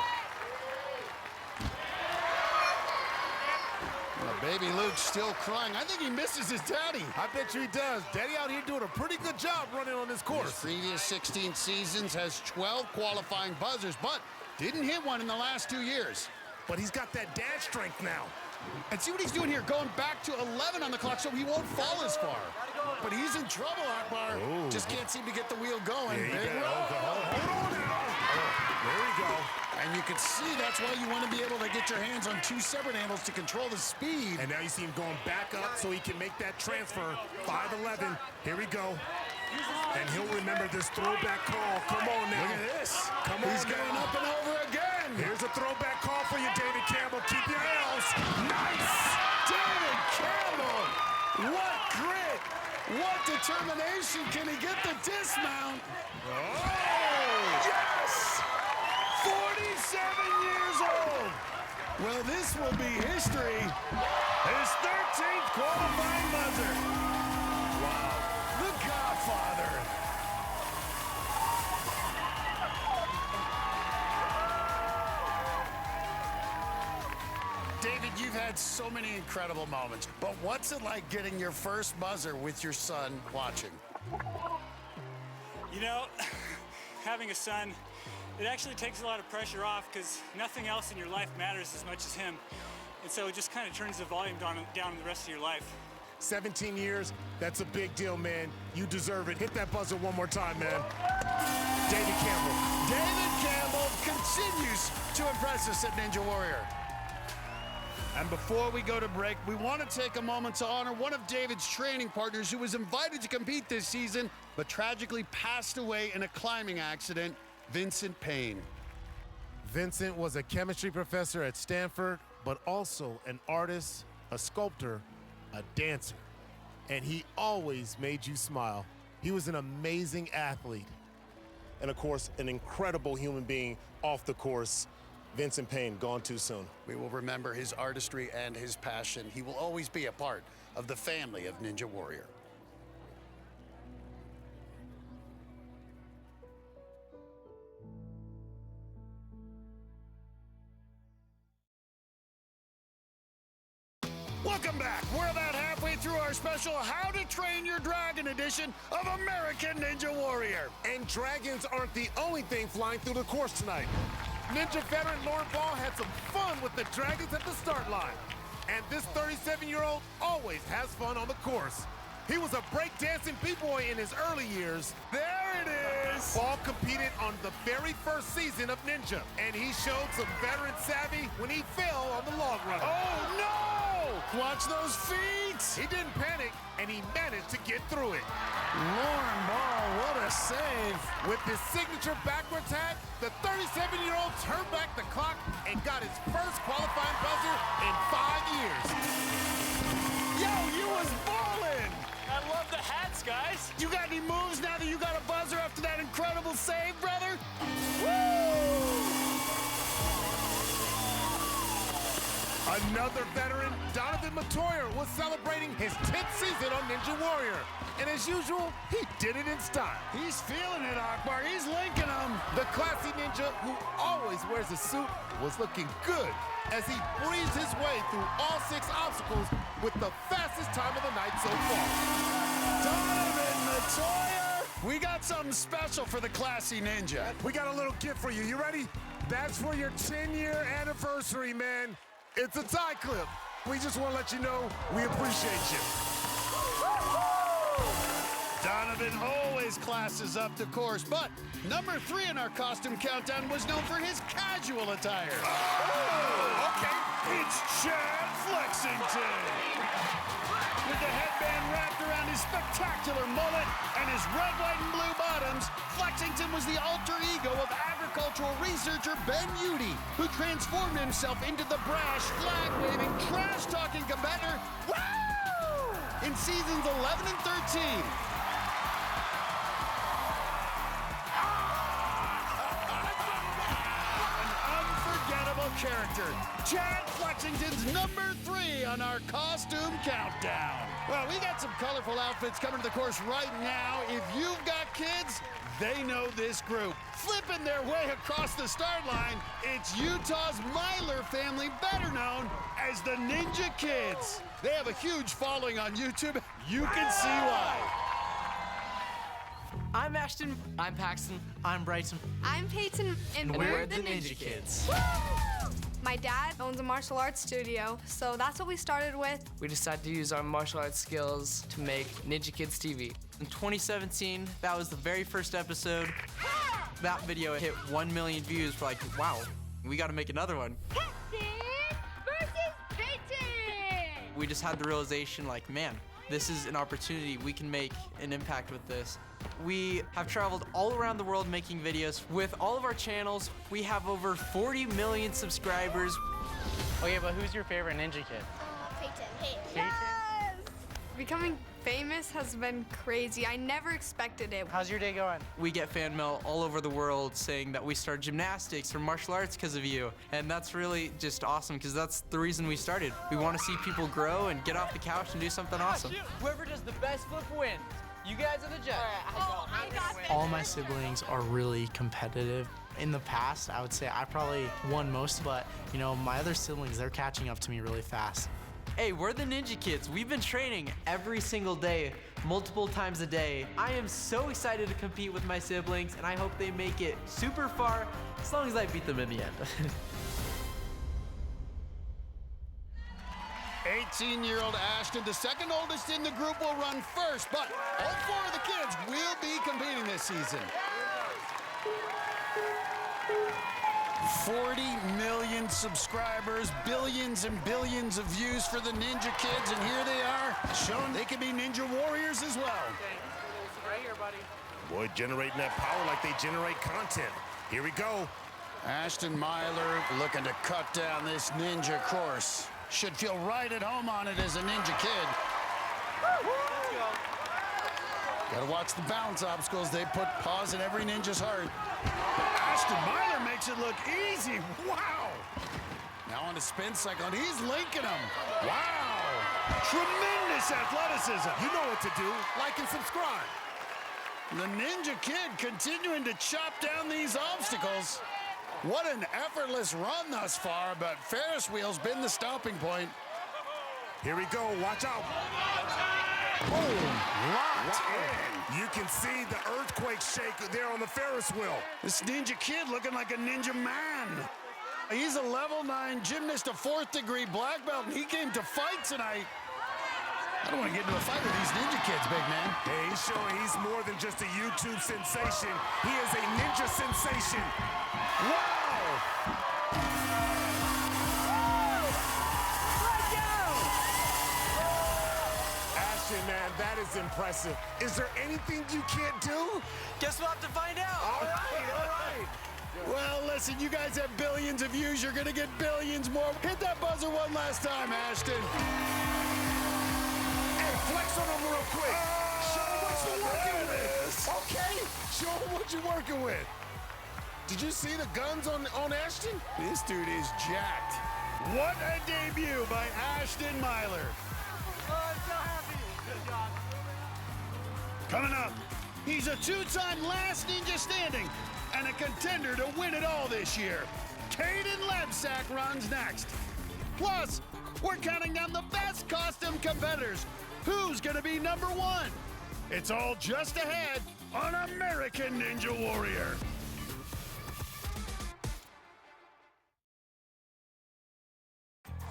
Baby Luke's still crying. I think he misses his daddy. I bet you he does. Daddy out here doing a pretty good job running on this course. His previous 16 seasons has 12 qualifying buzzers, but didn't hit one in the last 2 years. But he's got that dad strength now. And see what he's doing here, going back to 11 on the clock so he won't fall as far. But he's in trouble, Akbar. Ooh. Just can't seem to get the wheel going. Yeah, hold on now. There we go. And you can see that's why you want to be able to get your hands on 2 separate handles to control the speed. And now you see him going back up so he can make that transfer. 5'11". Here we go. And he'll remember this throwback call. Come on now. Look at this. Come on. He's going up and over again. Here's a throwback call for you, David Campbell. combination. Can he get the dismount? Oh! Yes! 47 years old. Well, this will be history. His 13th qualifying buzzer. Wow. The Godfather. David, you've had so many incredible moments, but what's it like getting your first buzzer with your son watching? You know, having a son, it actually takes a lot of pressure off because nothing else in your life matters as much as him. And so it just kind of turns the volume down in the rest of your life. 17 years, that's a big deal, man. You deserve it. Hit that buzzer one more time, man. David Campbell. David Campbell continues to impress us at Ninja Warrior. And before we go to break, we want to take a moment to honor one of David's training partners who was invited to compete this season, but tragically passed away in a climbing accident, Vincent Payne. Vincent was a chemistry professor at Stanford, but also an artist, a sculptor, a dancer. And he always made you smile. He was an amazing athlete. And of course, an incredible human being off the course. Vincent Payne, gone too soon. We will remember his artistry and his passion. He will always be a part of the family of Ninja Warrior. Welcome back. We're about halfway through our special How to Train Your Dragon edition of American Ninja Warrior. And dragons aren't the only thing flying through the course tonight. Ninja veteran Lauren Ball had some fun with the dragons at the start line. And this 37-year-old always has fun on the course. He was a breakdancing b-boy in his early years. There it is! Ball competed on the very first season of Ninja, and he showed some veteran savvy when he fell on the log runner. Oh, no! Watch those feet! He didn't panic, and he managed to get through it. Lauren Ball, what a save. With his signature backward tag, the 37-year-old turned back the clock and got his first qualifying buzzer in 5 years. Yo, you was ballin'! I love the hats, guys. You got any moves now that you got a buzzer after that incredible save, brother? Woo! Another veteran, Donovan Matoyer, was celebrating his 10th season on Ninja Warrior. And as usual, he did it in style. He's feeling it, Akbar. He's linking them. The classy ninja, who always wears a suit, was looking good as he breezed his way through all 6 obstacles with the fastest time of the night so far. Donovan Matoyer! We got something special for the classy ninja. We got a little gift for you. You ready? That's for your 10-year anniversary, man. It's a tie clip. We just want to let you know we appreciate you. Donovan always classes up the course, but number 3 in our costume countdown was known for his casual attire. Oh, okay. It's Chad Flexington. With the headband wrapped around his spectacular mullet and his red, white, and blue bottoms, Flexington was the alter ego of agricultural researcher Ben Udy, who transformed himself into the brash, flag-waving, trash-talking competitor in seasons 11 and 13. Character, Chad Flexington's number 3 on our costume countdown. Well, we got some colorful outfits coming to the course right now. If you've got kids, they know this group. Flipping their way across the start line, it's Utah's Myler family, better known as the Ninja Kids. They have a huge following on YouTube. You can see why. I'm Ashton. I'm Paxton. I'm Bryson. I'm Peyton, and we're the Ninja Kids. My dad owns a martial arts studio, so that's what we started with. We decided to use our martial arts skills to make Ninja Kids TV. In 2017, that was the very first episode. That video hit 1 million views. We're like, wow, we got to make another one. Paxton versus Peyton! We just had the realization, like, man, this is an opportunity. We can make an impact with this. We have traveled all around the world making videos. With all of our channels, we have over 40 million subscribers. Okay, but who's your favorite Ninja Kid? Peyton. Peyton? Yes! Becoming famous has been crazy. I never expected it. How's your day going? We get fan mail all over the world saying that we started gymnastics or martial arts because of you. And that's really just awesome because that's the reason we started. We want to see people grow and get off the couch and do something awesome. Whoever does the best flip wins. You guys are the judge. All my siblings are really competitive. In the past, I would say I probably won most, but you know, my other siblings, they're catching up to me really fast. Hey, we're the Ninja Kids. We've been training every single day, multiple times a day. I am so excited to compete with my siblings, and I hope they make it super far, as long as I beat them in the end. 18-year-old Ashton, the second oldest in the group, will run first, but all 4 of the kids will be competing this season. 40 million subscribers, billions and billions of views for the Ninja Kids, and here they are, showing they can be Ninja Warriors as well. Right here, buddy. Boy, generating that power like they generate content. Here we go. Ashton Myler looking to cut down this ninja course. Should feel right at home on it as a Ninja Kid. Let's go. Gotta watch the balance obstacles. They put pause in every ninja's heart. Ashton Myler makes it look easy. Wow. Now on the spin cycle, and he's linking them. Wow. Tremendous athleticism. You know what to do. Like and subscribe. The Ninja Kid continuing to chop down these obstacles. What an effortless run thus far, but Ferris wheel's been the stopping point. Here we go. Watch out. Boom. Locked in. You can see the earthquake shake there on the Ferris wheel. This Ninja Kid looking like a ninja man. He's a level 9 gymnast, a 4th degree black belt, and he came to fight tonight. I don't want to get into a fight with these Ninja Kids, big man. Hey, he's showing he's more than just a YouTube sensation. He is a ninja sensation. Wow! Ashton, man, that is impressive. Is there anything you can't do? Guess we'll have to find out. All right. Well, listen, you guys have billions of views. You're going to get billions more. Hit that buzzer one last time, Ashton. Hey, flex on him real quick. Show him what you're working with. Okay, show him what you're working with. Did you see the guns on Ashton? This dude is jacked. What a debut by Ashton Myler. Oh, I'm so happy. Good job. Coming up, he's a 2-time last ninja standing and a contender to win it all this year. Caden Lebsack runs next. Plus, we're counting down the best costume competitors. Who's gonna be #1? It's all just ahead on American Ninja Warrior.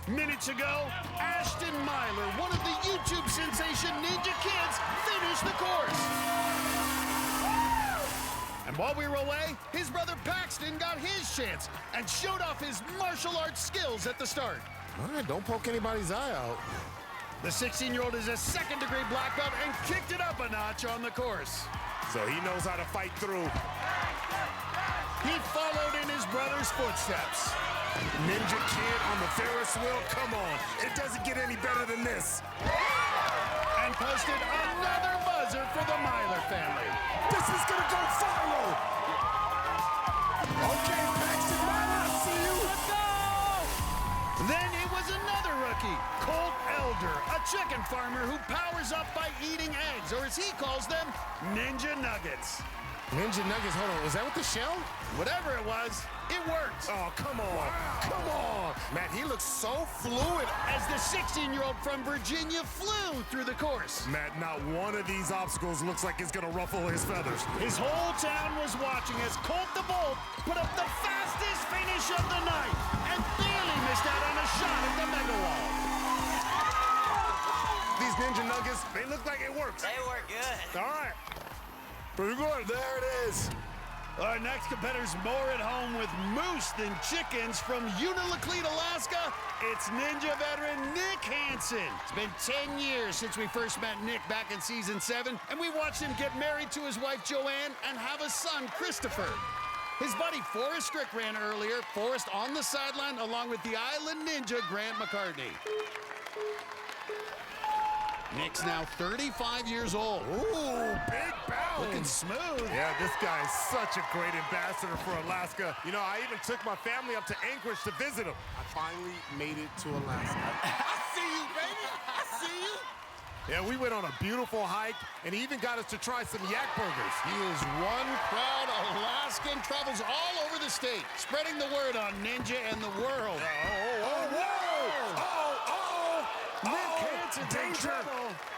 Minutes ago, Ashton Myler, one of the YouTube sensation Ninja Kids, finished the course. And while we were away, his brother Paxton got his chance and showed off his martial arts skills at the start. All right, don't poke anybody's eye out. The 16-year-old is a 2nd-degree black belt and kicked it up a notch on the course. So he knows how to fight through. He followed in his brother's footsteps. Ninja Kid on the Ferris wheel, come on. It doesn't get any better than this. And posted another buzzer for the Myler family. This is gonna go viral. Okay, Paxton Myler, I see you. Let's go! Then it was another rookie, Colt Elder, a chicken farmer who powers up by eating eggs, or as he calls them, Ninja Nuggets. Ninja Nuggets, hold on, was that with the shell? Whatever it was, it worked. Oh, come on. Wow. Come on. Matt, he looks so fluid. As the 16-year-old from Virginia flew through the course. Matt, not one of these obstacles looks like it's going to ruffle his feathers. His whole town was watching as Colt the Bolt put up the fastest finish of the night and barely missed out on a shot at the mega wall. These Ninja Nuggets, they look like it works. They work good. All right. Pretty good. There it is. Our next competitor's more at home with moose than chickens. From Unalakleet, Alaska, it's Ninja veteran Nick Hansen. It's been 10 years since we first met Nick back in season 7, and we watched him get married to his wife Joanne and have a son, Christopher. His buddy Forrest Strick ran earlier, Forrest on the sideline along with the Island Ninja Grant McCartney. Nick's now 35 years old. Ooh, big bounce. Looking smooth. Yeah, this guy is such a great ambassador for Alaska. You know, I even took my family up to Anchorage to visit him. I finally made it to Alaska. I see you, baby. I see you. Yeah, we went on a beautiful hike, and he even got us to try some yak burgers. He is one proud Alaskan, travels all over the state, spreading the word on Ninja and the world. Danger!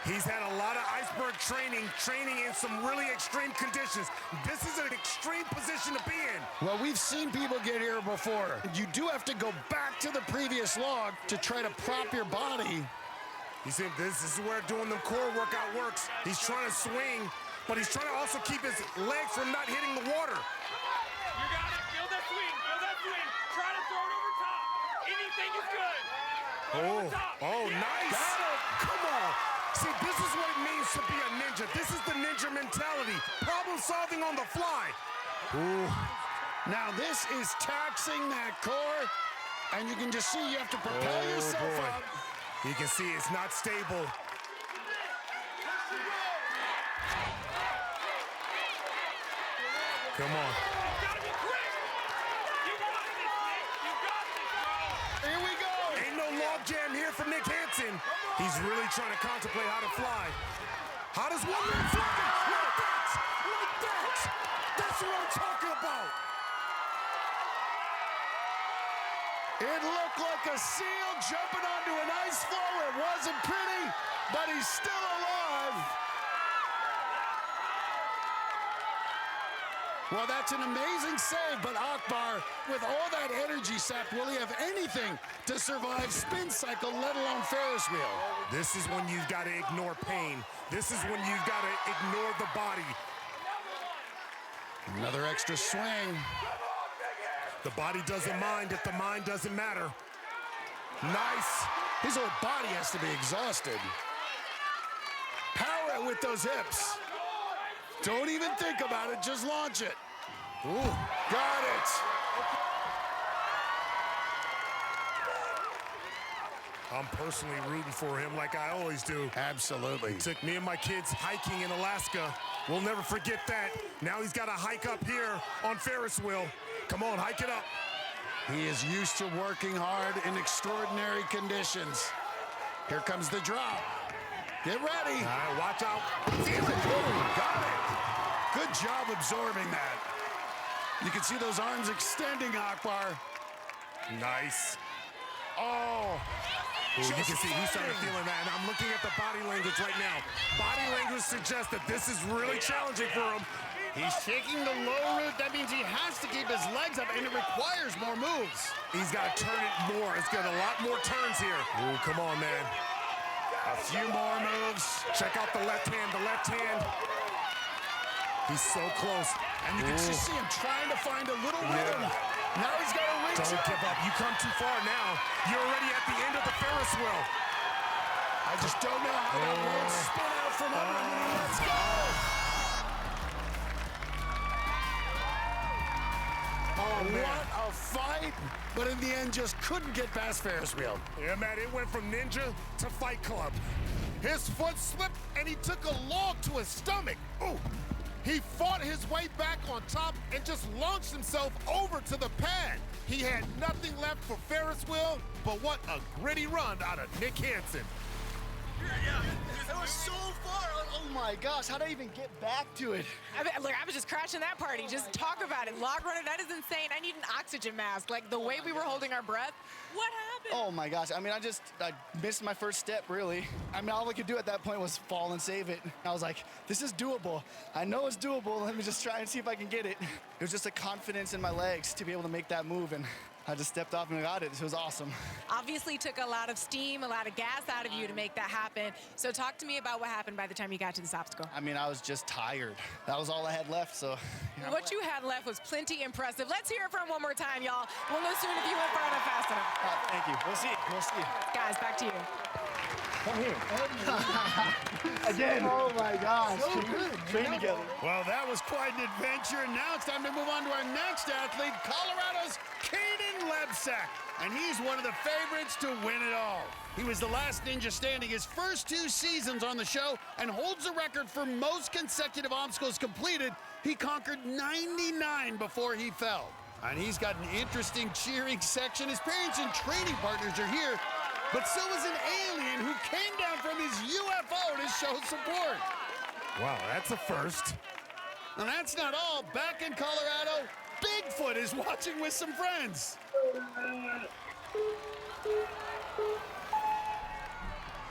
He's had a lot of iceberg training in some really extreme conditions. This is an extreme position to be in. Well, we've seen people get here before. You do have to go back to the previous log to try to prop your body. You see, this is where doing the core workout works. He's trying to swing, but he's trying to also keep his legs from not hitting the water. You got it. Feel that swing. Feel that swing. Try to throw it over top. Anything is good. Oh, nice. Got it. Come on. See, this is what it means to be a ninja. This is the ninja mentality. Problem solving on the fly. Ooh. Now this is taxing that core, and you can just see you have to propel yourself up. You can see it's not stable. Come on. Here we go. Ain't no log jam here for Nick Hansen. He's really trying to contemplate how to fly. How does one man fly? Like that! Like that! That's what I'm talking about. It looked like a seal jumping onto an ice floe. It wasn't pretty, but he's still alive. Well, that's an amazing save, but Akbar, with all that energy sapped, will he have anything to survive spin cycle, let alone Ferris wheel? This is when you've got to ignore pain. This is when you've got to ignore the body. Another extra swing. The body doesn't mind if the mind doesn't matter. Nice. His whole body has to be exhausted. Power it with those hips. Don't even think about it, just launch it. Ooh, got it. I'm personally rooting for him like I always do. Absolutely. Took me and my kids hiking in Alaska. We'll never forget that. Now he's got to hike up here on Ferris wheel. Come on, hike it up. He is used to working hard in extraordinary conditions. Here comes the drop. Get ready. All right, watch out. Got it. Good job absorbing that. You can see those arms extending, Akbar. Nice. Oh. Ooh, you can see he's starting to feel that, and I'm looking at the body language right now. Body language suggests that this is really challenging for him. He's taking the low route. That means he has to keep his legs up, and it requires more moves. He's got to turn it more. It's got a lot more turns here. Ooh, come on, man. A few more moves. Check out the left hand, the left hand. He's so close. And you can just see him trying to find a little rhythm. Now he's got to reach. Don't give up. You come too far now. You're already at the end of the Ferris wheel. I just don't know how that won't spin out from under him. Let's go. Oh, man. What a fight, but in the end just couldn't get past Ferris wheel. Yeah, man, it went from ninja to Fight Club. His foot slipped, and he took a log to his stomach. Ooh. He fought his way back on top and just launched himself over to the pad. He had nothing left for Ferris wheel, but what a gritty run out of Nick Hansen. That was so far. Oh my gosh, how did I even get back to it? I mean, look, I was just crashing that party. Just talk about it. Log runner, that is insane. I need an oxygen mask. Like the way we were holding our breath. What happened? Oh my gosh, I mean, I missed my first step, really. I mean, all I could do at that point was fall and save it. I was like, this is doable. I know it's doable. Let me just try and see if I can get it. It was just a confidence in my legs to be able to make that move, and I just stepped off and got it. It was awesome. Obviously took a lot of steam, a lot of gas out of you to make that happen. So talk to me about what happened by the time you got to this obstacle. I mean, I was just tired. That was all I had left, so. What you had left was plenty impressive. Let's hear it from one more time, y'all. We'll know soon if you went far enough fast enough. Thank you. We'll see. We'll see. Guys, back to you. Come here. Again. Oh my gosh. So good. Train together. Well, that was quite an adventure. Now it's time to move on to our next athlete, Colorado's Caden Lebsack, and he's one of the favorites to win it all. He was the last ninja standing his first 2 seasons on the show and holds the record for most consecutive obstacles completed. He conquered 99 before he fell. And he's got an interesting cheering section. His parents and training partners are here, but so is an alien who came down from his UFO to show support. Wow, that's a first. And that's not all. Back in Colorado, Bigfoot is watching with some friends.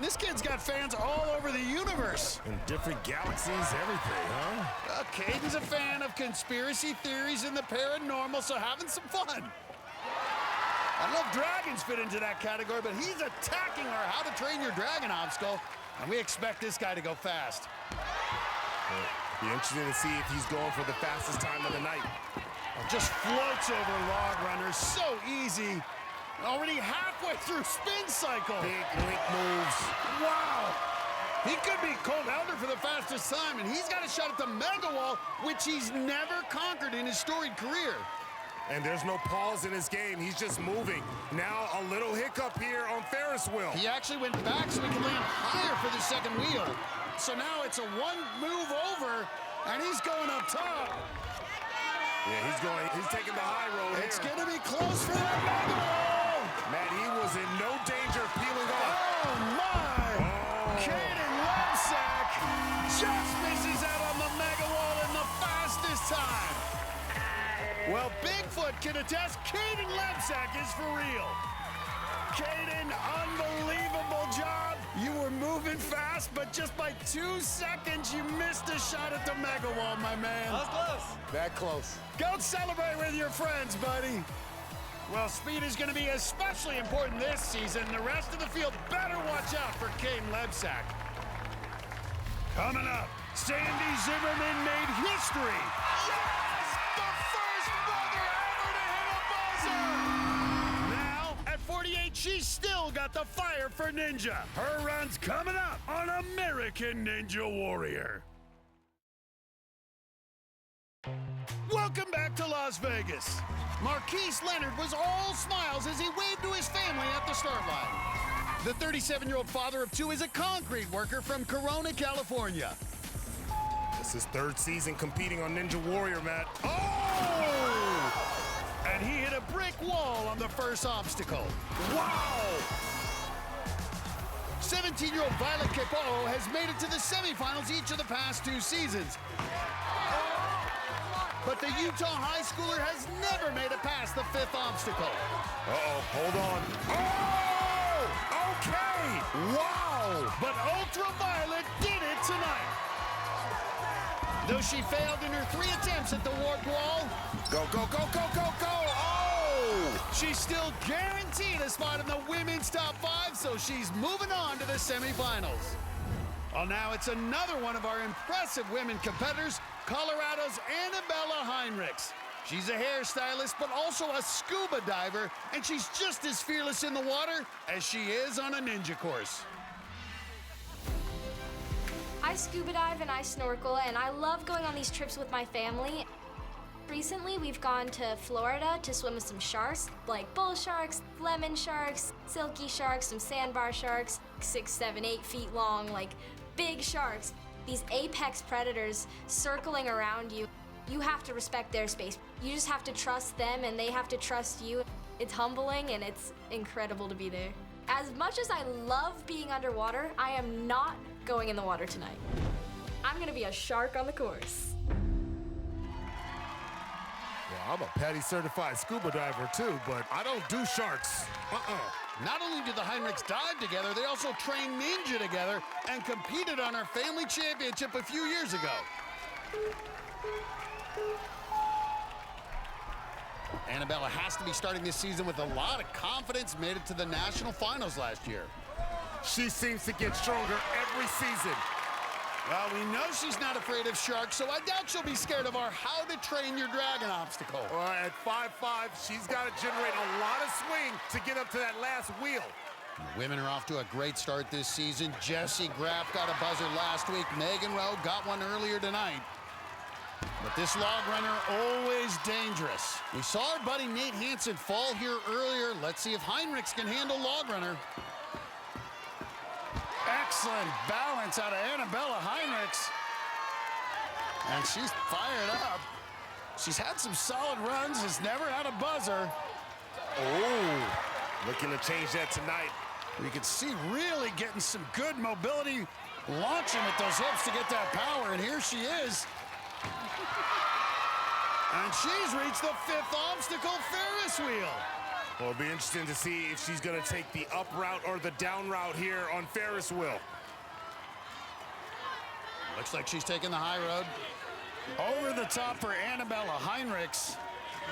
This kid's got fans all over the universe. In different galaxies, everything, huh? Caden's a fan of conspiracy theories and the paranormal, so having some fun. I don't know if dragons fit into that category, but he's attacking our How to Train Your Dragon obstacle, and we expect this guy to go fast. Be interesting to see if he's going for the fastest time of the night. Just floats over log runners, so easy. Already halfway through spin cycle. Big link moves. Wow. He could be Colt Elder for the fastest time, and he's got a shot at the Mega Wall, which he's never conquered in his storied career. And there's no pause in his game. He's just moving. Now a little hiccup here on Ferris wheel. He actually went back so he could land higher for the second wheel. So now it's a one move over, and he's going up top. Yeah, he's taking the high road It's here. gonna be close for that Mega Wall. Matt, he was in no danger of peeling off. Oh my! Caden Lebsack just misses out on the Mega Wall in the fastest time. Well, Bigfoot can attest Caden Lebsack is for real. Caden, unbelievable job. You were moving fast, but just by 2 seconds, you missed a shot at the Mega Wall, my man. That was close. That close. Go celebrate with your friends, buddy. Well, speed is going to be especially important this season. The rest of the field better watch out for Caden Lebsack. Coming up, Sandy Zimmerman made history. Yes! The first brother ever to hit a buzzer! Now, at 48, she's still got the fire for Ninja. Her run's coming up on American Ninja Warrior. Welcome back to Las Vegas. Marquise Leonard was all smiles as he waved to his family at the start line. The 37-year-old father of 2 is a concrete worker from Corona, California. This is 3rd season competing on Ninja Warrior, Matt. Oh! And he hit a brick wall on the first obstacle. Wow! 17-year-old Violet Capo has made it to the semifinals each of the past 2 seasons. But the Utah high schooler has never made it past the 5th obstacle. Uh-oh, hold on. Oh! Okay! Wow! But Ultraviolet did it tonight. Though she failed in her 3 attempts at the warped wall. Go, go, go, go, go, go! Oh! She's still guaranteed a spot in the women's top 5, so she's moving on to the semifinals. Well, now it's another one of our impressive women competitors, Colorado's Annabella Heinrichs. She's a hairstylist, but also a scuba diver, and she's just as fearless in the water as she is on a ninja course. I scuba dive and I snorkel, and I love going on these trips with my family. Recently, we've gone to Florida to swim with some sharks, like bull sharks, lemon sharks, silky sharks, some sandbar sharks, 6, 7, 8 feet long, like big sharks. These apex predators circling around you. You have to respect their space. You just have to trust them, and they have to trust you. It's humbling, and it's incredible to be there. As much as I love being underwater, I am not going in the water tonight. I'm gonna be a shark on the course. Well, I'm a PADI certified scuba diver too, but I don't do sharks. Not only do the Heinrichs dive together, they also train ninja together and competed on our family championship a few years ago. Annabella has to be starting this season with a lot of confidence, made it to the national finals last year. She seems to get stronger every season. Well, we know she's not afraid of sharks, so I doubt she'll be scared of our How to Train Your Dragon obstacle. Well, at 5'5", she's got to generate a lot of swing to get up to that last wheel. The women are off to a great start this season. Jessie Graff got a buzzer last week. Megan Rowe got one earlier tonight. But this log runner, always dangerous. We saw our buddy Nate Hansen fall here earlier. Let's see if Heinrichs can handle log runner. Excellent balance out of Annabella Heinrichs. And she's fired up. She's had some solid runs, has never had a buzzer. Oh, looking to change that tonight. We can see really getting some good mobility, launching with those hips to get that power, and here she is. And she's reached the 5th obstacle, Ferris wheel. Well, it'll be interesting to see if she's going to take the up route or the down route here on Ferris wheel. Looks like she's taking the high road. Over the top for Annabella Heinrichs.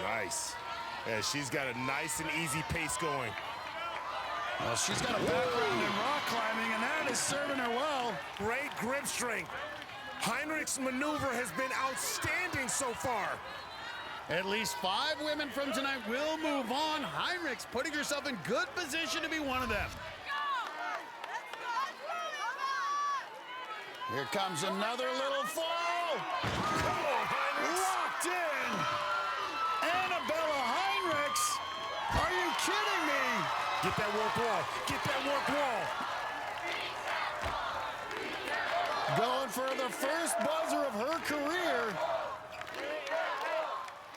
Nice. Yeah, she's got a nice and easy pace going. Well, she's got a background in rock climbing, and that is serving her well. Great grip strength. Heinrich's maneuver has been outstanding so far. At least 5 women from tonight will move on. Heinrichs putting herself in good position to be one of them. Here comes another little fall. Come on, Heinrichs. Locked in. Annabella Heinrichs. Are you kidding me? Get that work wall. Get that work wall. Going for the first buzzer of her career.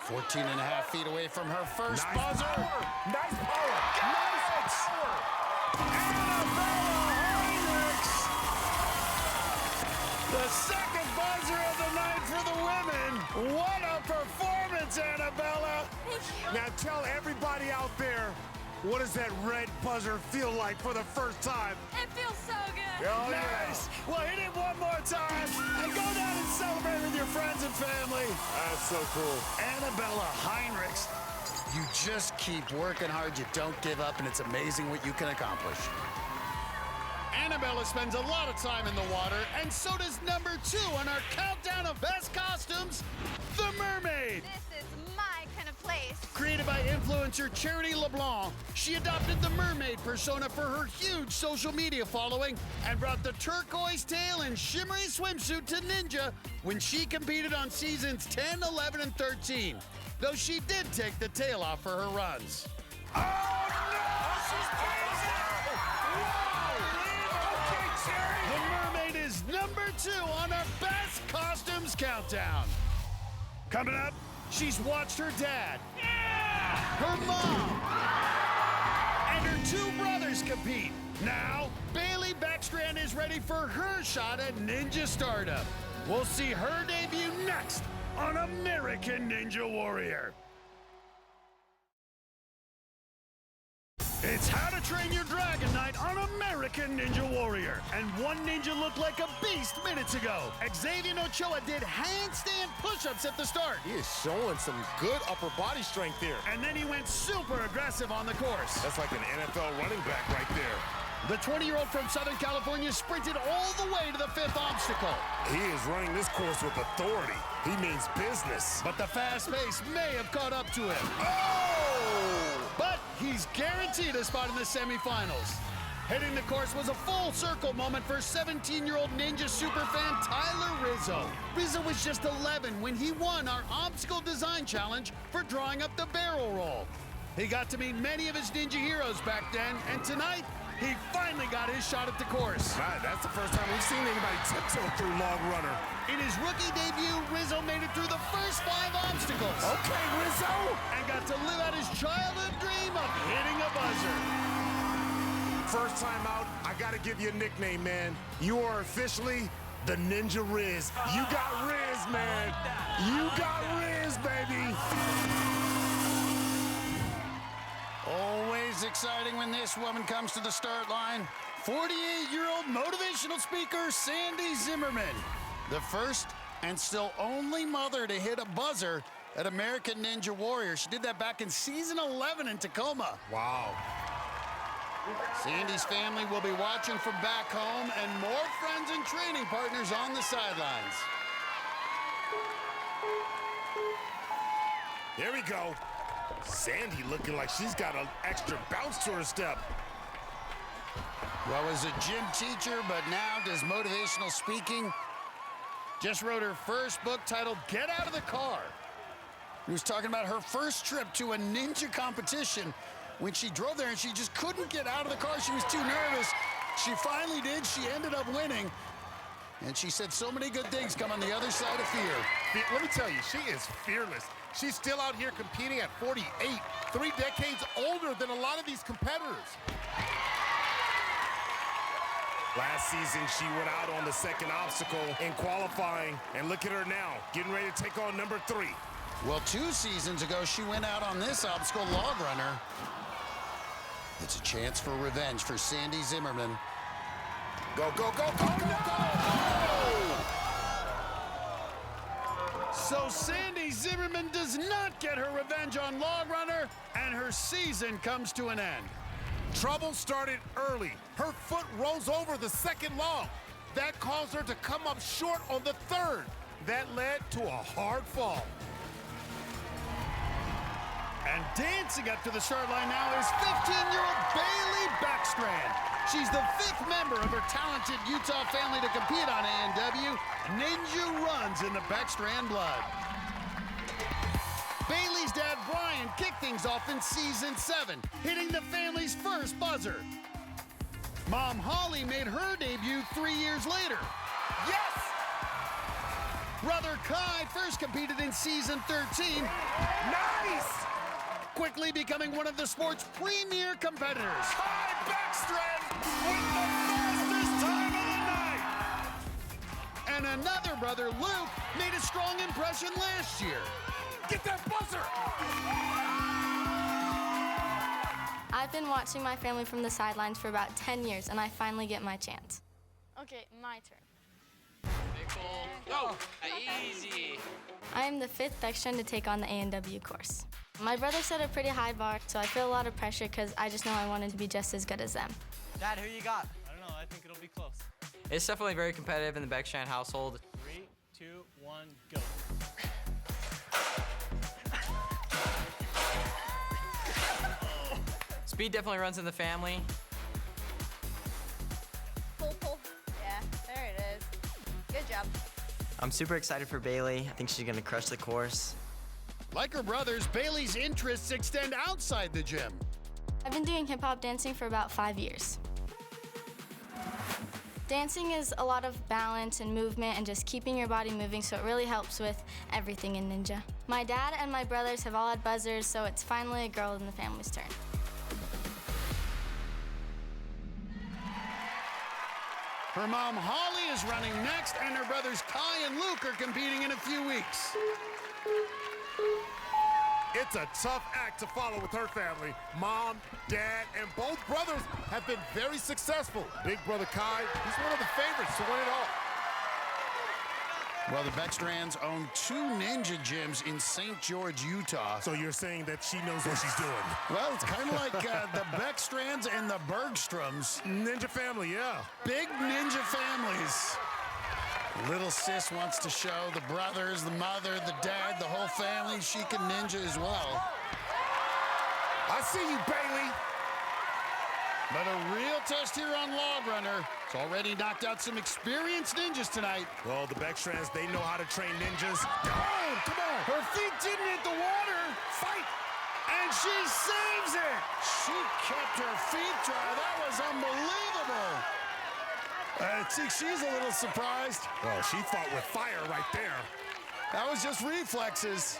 14.5 feet away from her first buzzer. Power. Nice power. Nice power. Annabella Heinrichs. The second buzzer of the night for the women. What a performance, Annabella. Now tell everybody out there, what does that red buzzer feel like for the first time? It feels so good. Oh, Nice. Well, hit it one more time and go down and celebrate with your friends and family. That's so cool. Annabella Heinrichs. You just keep working hard. You don't give up, and it's amazing what you can accomplish. Annabella spends a lot of time in the water, and so does number 2 on our countdown of best costumes, the Mermaid. This is my kind of place. Created by influencer Charity LeBlanc, she adopted the mermaid persona for her huge social media following and brought the turquoise tail and shimmery swimsuit to Ninja when she competed on seasons 10, 11, and 13, though she did take the tail off for her runs. Oh, no! She's crazy! The Mermaid is number 2 on our best costumes countdown. Coming up, she's watched her dad, her mom, and her 2 brothers compete. Now, Bailey Beckstrand is ready for her shot at Ninja Stardom. We'll see her debut next on American Ninja Warrior. It's How to Train Your Dragon Night on American Ninja Warrior. And one ninja looked like a beast minutes ago. Xavier Ochoa did handstand push-ups at the start. He is showing some good upper body strength here. And then he went super aggressive on the course. That's like an NFL running back right there. The 20-year-old from Southern California sprinted all the way to the 5th obstacle. He is running this course with authority. He means business. But the fast pace may have caught up to him. Oh! But he's guaranteed a spot in the semifinals. Hitting the course was a full circle moment for 17-year-old Ninja superfan Tyler Rizzo. Rizzo was just 11 when he won our obstacle design challenge for drawing up the barrel roll. He got to meet many of his Ninja heroes back then, and tonight, he finally got his shot at the course. Right, that's the first time we've seen anybody tiptoe through log runner. In his rookie debut, Rizzo made it through the first 5 obstacles. Okay, Rizzo! And got to live out his childhood dream of hitting a buzzer. First time out, I gotta give you a nickname, man. You are officially the Ninja Riz. You got Riz, man. You got Riz, baby. Always exciting when this woman comes to the start line. 48-year-old motivational speaker Sandy Zimmerman. The first and still only mother to hit a buzzer at American Ninja Warrior. She did that back in season 11 in Tacoma. Wow. Sandy's family will be watching from back home, and more friends and training partners on the sidelines. Here we go. Sandy looking like she's got an extra bounce to her step. Well, was a gym teacher, but now does motivational speaking. just wrote her first book titled Get Out of the Car. He was talking about her first trip to a ninja competition when she drove there and she just couldn't get out of the car. She was too nervous. She finally did. She ended up winning. And she said so many good things come on the other side of fear. Let me tell you, she is fearless. She's still out here competing at 48, 3 decades older than a lot of these competitors. Last season, she went out on the second obstacle in qualifying, and look at her now, getting ready to take on number 3. Well, 2 seasons ago, she went out on this obstacle, log runner. It's a chance for revenge for Sandy Zimmerman. Go, go, go, go, go, go! So Sandy Zimmerman does not get her revenge on log runner, and her season comes to an end. Trouble started early. Her foot rolls over the second log. That caused her to come up short on the third. That led to a hard fall. And dancing up to the start line now is 15-year-old Bailey Beckstrand. She's the 5th member of her talented Utah family to compete on A&W. Ninja runs in the Beckstrand blood. Bailey's dad, Brian, kicked things off in season 7, hitting the family's first buzzer. Mom, Holly, made her debut 3 years later. Yes! Brother Kai first competed in season 13. Nice! Quickly becoming one of the sport's premier competitors. Kai Beckstrand with the fastest time of the night! And another brother, Luke, made a strong impression last year. Get that buzzer! I've been watching my family from the sidelines for about 10 years, and I finally get my chance. Okay, my turn. Go! Easy! I am the 5th Beckstrand to take on the A&W course. My brother set a pretty high bar, so I feel a lot of pressure because I just know I wanted to be just as good as them. Dad, who you got? I don't know. I think it'll be close. It's definitely very competitive in the Beckstrand household. 3, 2, 1, go. Speed definitely runs in the family. Pull, pull. Yeah, there it is. Good job. I'm super excited for Bailey. I think she's gonna crush the course. Like her brothers, Bailey's interests extend outside the gym. I've been doing hip-hop dancing for about 5 years. Dancing is a lot of balance and movement and just keeping your body moving, so it really helps with everything in ninja. My dad and my brothers have all had buzzers, so it's finally a girl in the family's turn. Her mom, Holly, is running next, and her brothers Kai and Luke are competing in a few weeks. It's a tough act to follow with her family. Mom, dad, and both brothers have been very successful. Big brother Kai, he's one of the favorites to win it all. Well, the Beckstrands own 2 ninja gyms in St. George, Utah. So you're saying that she knows what she's doing? Well, it's kind of like the Beckstrands and the Bergstroms. Ninja family, yeah. Big ninja families. Little sis wants to show the brothers, the mother, the dad, the whole family she can ninja as well. I see you, Bailey. But a real test here on Log Runner. It's already knocked out some experienced ninjas tonight. Well, the Beckstrands, they know how to train ninjas. Oh, come on. Her feet didn't hit the water. Fight. And she saves it. She kept her feet dry. That was unbelievable. I think she's a little surprised. Well, she fought with fire right there. That was just reflexes.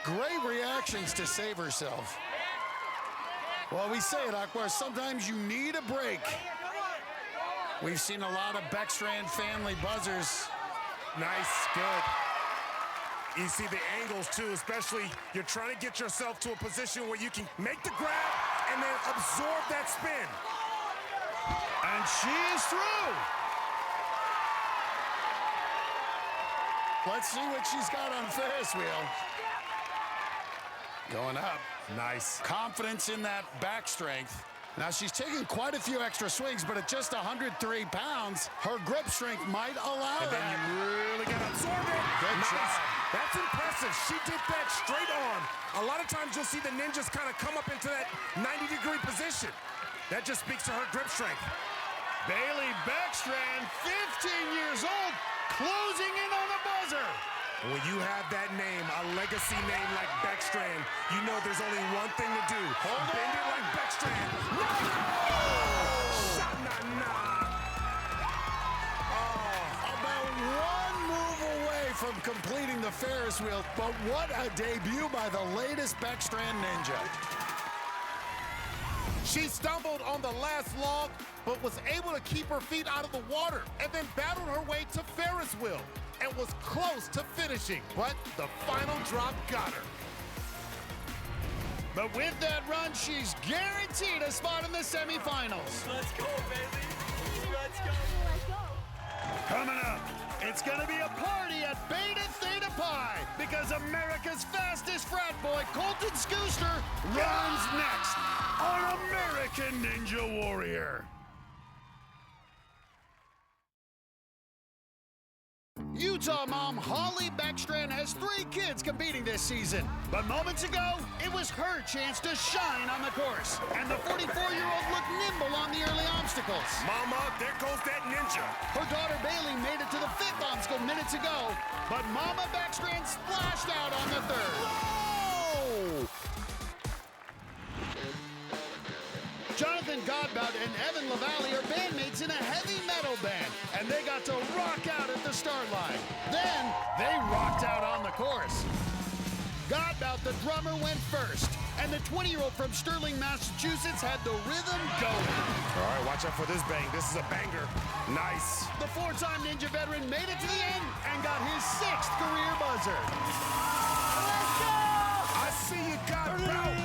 Great reactions to save herself. Well, we say it, Akbar, sometimes you need a break. We've seen a lot of Beckstrand family buzzers. Nice, good. You see the angles, too, especially you're trying to get yourself to a position where you can make the grab and then absorb that spin. And she is through. Let's see what she's got on Ferris wheel. Going up. Nice. Confidence in that back strength. Now, she's taking quite a few extra swings, but at just 103 pounds, her grip strength might allow and that. And then you really got to absorb it. Good nice. job. That's impressive. She did that straight on. A lot of times you'll see the ninjas kind of come up into that 90-degree position. That just speaks to her grip strength. Bailey Beckstrand, 15 years old, closing in on the buzzer. When you have that name, a legacy name like Beckstrand, you know there's only one thing to do. Bend it like Beckstrand. No! Sha-na-na! About one move away from completing the Ferris wheel, but what a debut by the latest Beckstrand Ninja. She stumbled on the last log, but was able to keep her feet out of the water and then battled her way to Ferris wheel and was close to finishing, but the final drop got her. But with that run, she's guaranteed a spot in the semifinals. Let's go, Bailey. Let's go. Coming up, it's gonna be a party at Beta Theta Pi because America's fastest frat boy, Colton Skooster, runs next on American Ninja Warrior. Utah mom Holly Beckstrand has 3 kids competing this season. But moments ago, it was her chance to shine on the course. And the 44-year-old looked nimble on the early obstacles. Mama, there goes that ninja. Her daughter Bailey made it to the 5th obstacle minutes ago, but Mama Beckstrand splashed out on the 3rd. Whoa! Jonathan Godbout and Evan LaValle are bandmates in a heavy metal band, and they got to rock out at the start line. Then, they rocked out on the course. Godbout, the drummer, went first, and the 20-year-old from Sterling, Massachusetts had the rhythm going. All right, watch out for this bang. This is a banger. Nice. The 4-time Ninja veteran made it to the end and got his 6th career buzzer. Let's go! I see you, Godbout.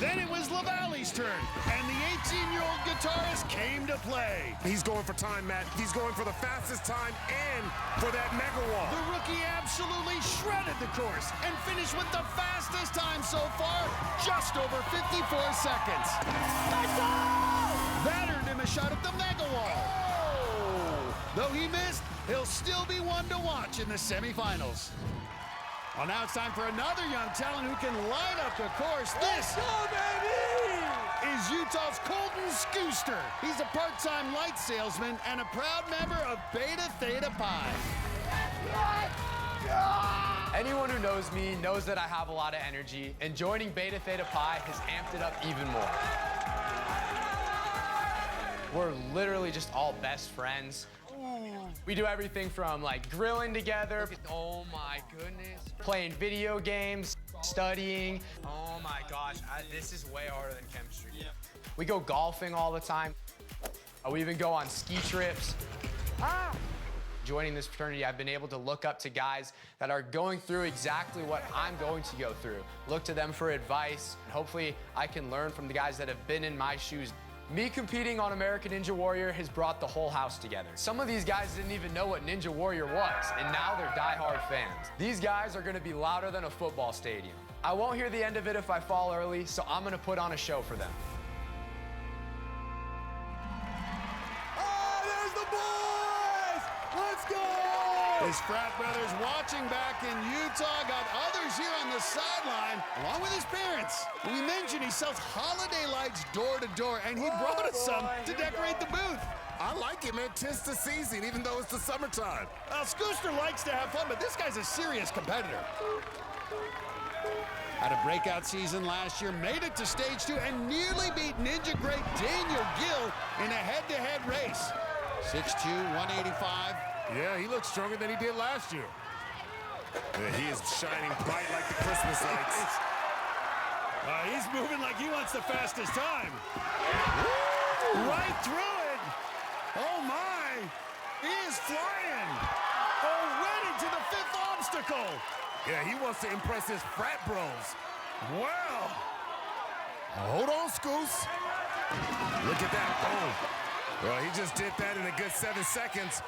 Then it was LaValle's turn, and the 18-year-old guitarist came to play. He's going for time, Matt. He's going for the fastest time and for that mega wall. The rookie absolutely shredded the course and finished with the fastest time so far, just over 54 seconds. Let's go! That earned him a shot at the mega wall. Oh! Though he missed, he'll still be one to watch in the semifinals. Well, now it's time for another young talent who can light up the course. This is Utah's Colton Skooster. He's a part-time light salesman and a proud member of Beta Theta Pi. Anyone who knows me knows that I have a lot of energy, and joining Beta Theta Pi has amped it up even more. We're literally just all best friends. We do everything from like grilling together, oh my goodness, playing video games, studying. Oh my gosh, this is way harder than chemistry. Yeah. We go golfing all the time. We even go on ski trips. Joining this fraternity, I've been able to look up to guys that are going through exactly what I'm going to go through. Look to them for advice. Hopefully, I can learn from the guys that have been in my shoes. Me competing on American Ninja Warrior has brought the whole house together. Some of these guys didn't even know what Ninja Warrior was, and now they're diehard fans. These guys are gonna be louder than a football stadium. I won't hear the end of it if I fall early, so I'm gonna put on a show for them. Oh, there's the boys! Let's go! His frat brothers watching back in Utah got others here on the sideline, along with his parents. We mentioned he sells holiday lights door to door, and he brought us some to decorate the booth. I like it, man. 'Tis the season, even though it's the summertime. Skooster likes to have fun, but this guy's a serious competitor. Had a breakout season last year, made it to stage 2, and nearly beat Ninja great Daniel Gill in a head-to-head race. 6'2", 185. Yeah, he looks stronger than he did last year. Yeah, he is shining bright like the Christmas lights. He's moving like he wants the fastest time. Right through it. Oh, my. He is flying. Already to the 5th obstacle. Yeah, he wants to impress his frat bros. Wow. Hold on, Scoos. Look at that. Boom. Well, he just did that in a good 7 seconds.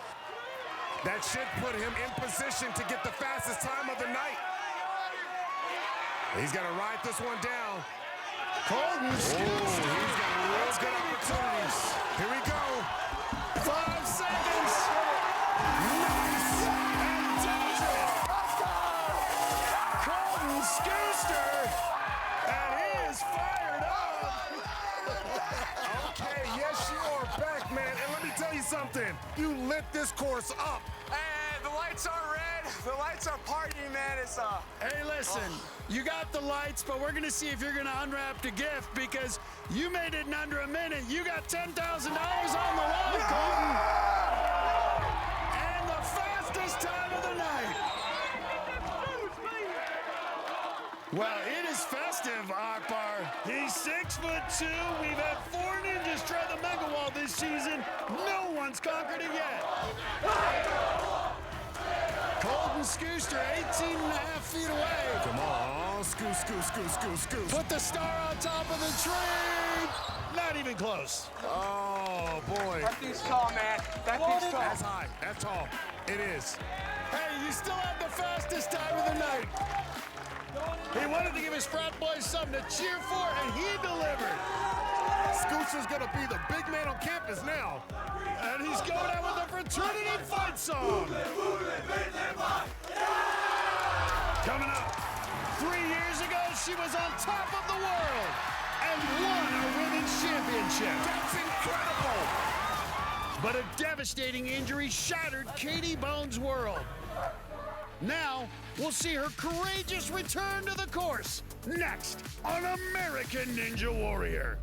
That should put him in position to get the fastest time of the night. He's got to ride this one down. Colton Skooster. He's got real good opportunities. Here we go. 5 seconds. Nice. And does it. Colton Skooster. And he is fired up. Okay, yes, you are back, man. And let me tell you something? You lit this course up. Hey, the lights are red. The lights are partying, man. It's Hey, listen, you got the lights, but we're gonna see if you're gonna unwrap the gift because you made it in under a minute. You got $10,000 on the line, Colton. And the fastest time of the night. Well, it is festive, Akbar. He's 6'2". We've had 4 ninjas try the Mega Wall this season. No one's conquered it yet. Colton Scooster, 18 and a half feet away. Come on, scoot, scoot, scoot, scoot, scoot. Put the star on top of the tree. Not even close. Oh, boy. That thing's tall, man. That thing's tall. That's high. That's tall. It is. Hey, you still have the fastest time of the night. He wanted to give his frat boys something to cheer for, and he delivered. Scooter's gonna be the big man on campus now. And he's going out with a fraternity fight song. Coming up, 3 years ago, she was on top of the world and won a women's championship. That's incredible. But a devastating injury shattered Katie Bone's world. Now, we'll see her courageous return to the course next on American Ninja Warrior.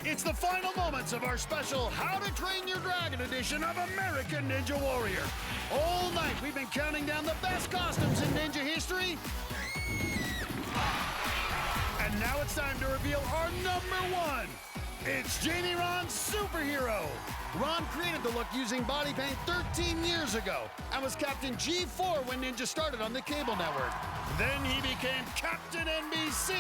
It's the final moments of our special How to Train Your Dragon edition of American Ninja Warrior. All night, we've been counting down the best costumes in ninja history. And now it's time to reveal our #1. It's Jamie Ron's superhero. Ron created the look using body paint 13 years ago and was Captain G4 when Ninja started on the cable network. Then he became Captain NBC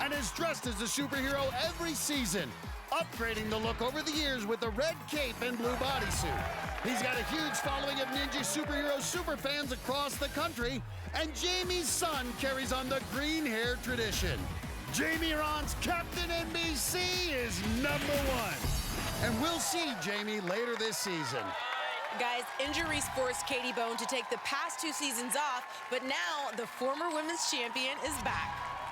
and is dressed as a superhero every season, upgrading the look over the years with a red cape and blue bodysuit. He's got a huge following of Ninja superhero superfans across the country, and Jamie's son carries on the green hair tradition. Jamie Ron's Captain NBC is #1. And we'll see Jamie later this season. Guys, injuries forced Katie Bone to take the past 2 seasons off, but now the former women's champion is back.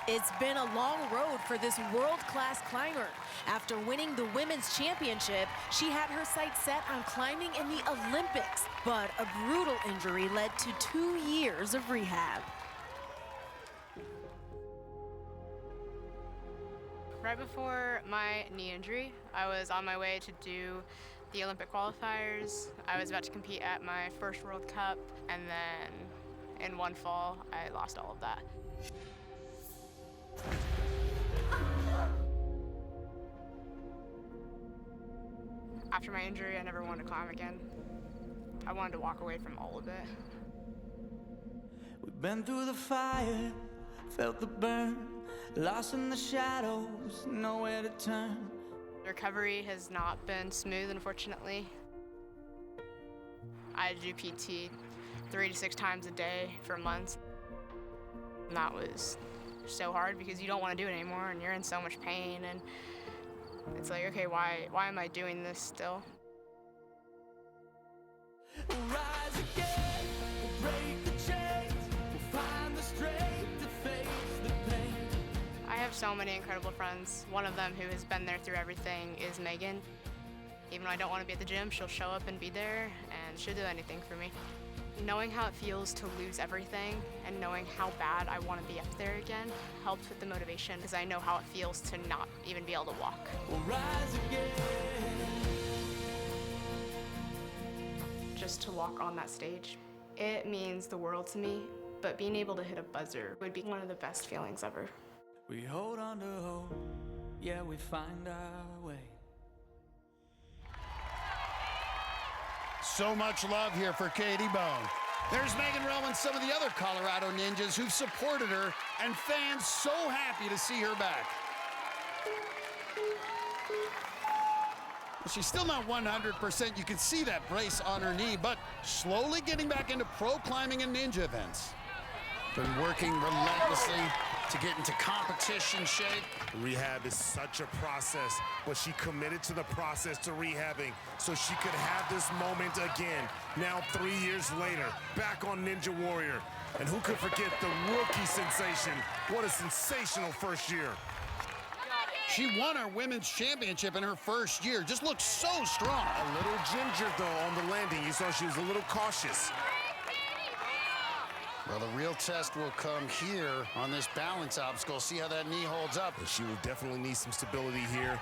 It's been a long road for this world-class climber. After winning the women's championship, she had her sights set on climbing in the Olympics, but a brutal injury led to 2 years of rehab. Right before my knee injury, I was on my way to do the Olympic qualifiers. I was about to compete at my first World Cup, and then in one fall, I lost all of that. After my injury, I never wanted to climb again. I wanted to walk away from all of it. We've been through the fire, felt the burn, lost in the shadows, nowhere to turn. Recovery has not been smooth, unfortunately. I had to do PT 3 to 6 times a day for months. And that was so hard because you don't want to do it anymore and you're in so much pain, and it's like, okay, why am I doing this still? We'll rise again, we'll break the chains, we'll find the strength to face the pain. I have so many incredible friends. One of them who has been there through everything is Megan. Even though I don't want to be at the gym, she'll show up and be there, and she'll do anything for me. Knowing how it feels to lose everything and knowing how bad I want to be up there again helps with the motivation, because I know how it feels to not even be able to walk. We'll rise again. Just to walk on that stage, it means the world to me, but being able to hit a buzzer would be one of the best feelings ever. We hold on to hope, yeah, we find our way. So much love here for Katie Bone. There's Megan Rowe and some of the other Colorado Ninjas who've supported her, and fans so happy to see her back. Well, she's still not 100%. You can see that brace on her knee, but slowly getting back into pro climbing and ninja events. Been working relentlessly to get into competition shape. Rehab is such a process, but she committed to the process, to rehabbing, so she could have this moment again. Now 3 years later, back on Ninja Warrior. And who could forget the rookie sensation? What a sensational first year. She won our women's championship in her first year. Just looked so strong. A little ginger, though, on the landing. You saw she was a little cautious. Well, the real test will come here on this balance obstacle. See how that knee holds up. And she will definitely need some stability here.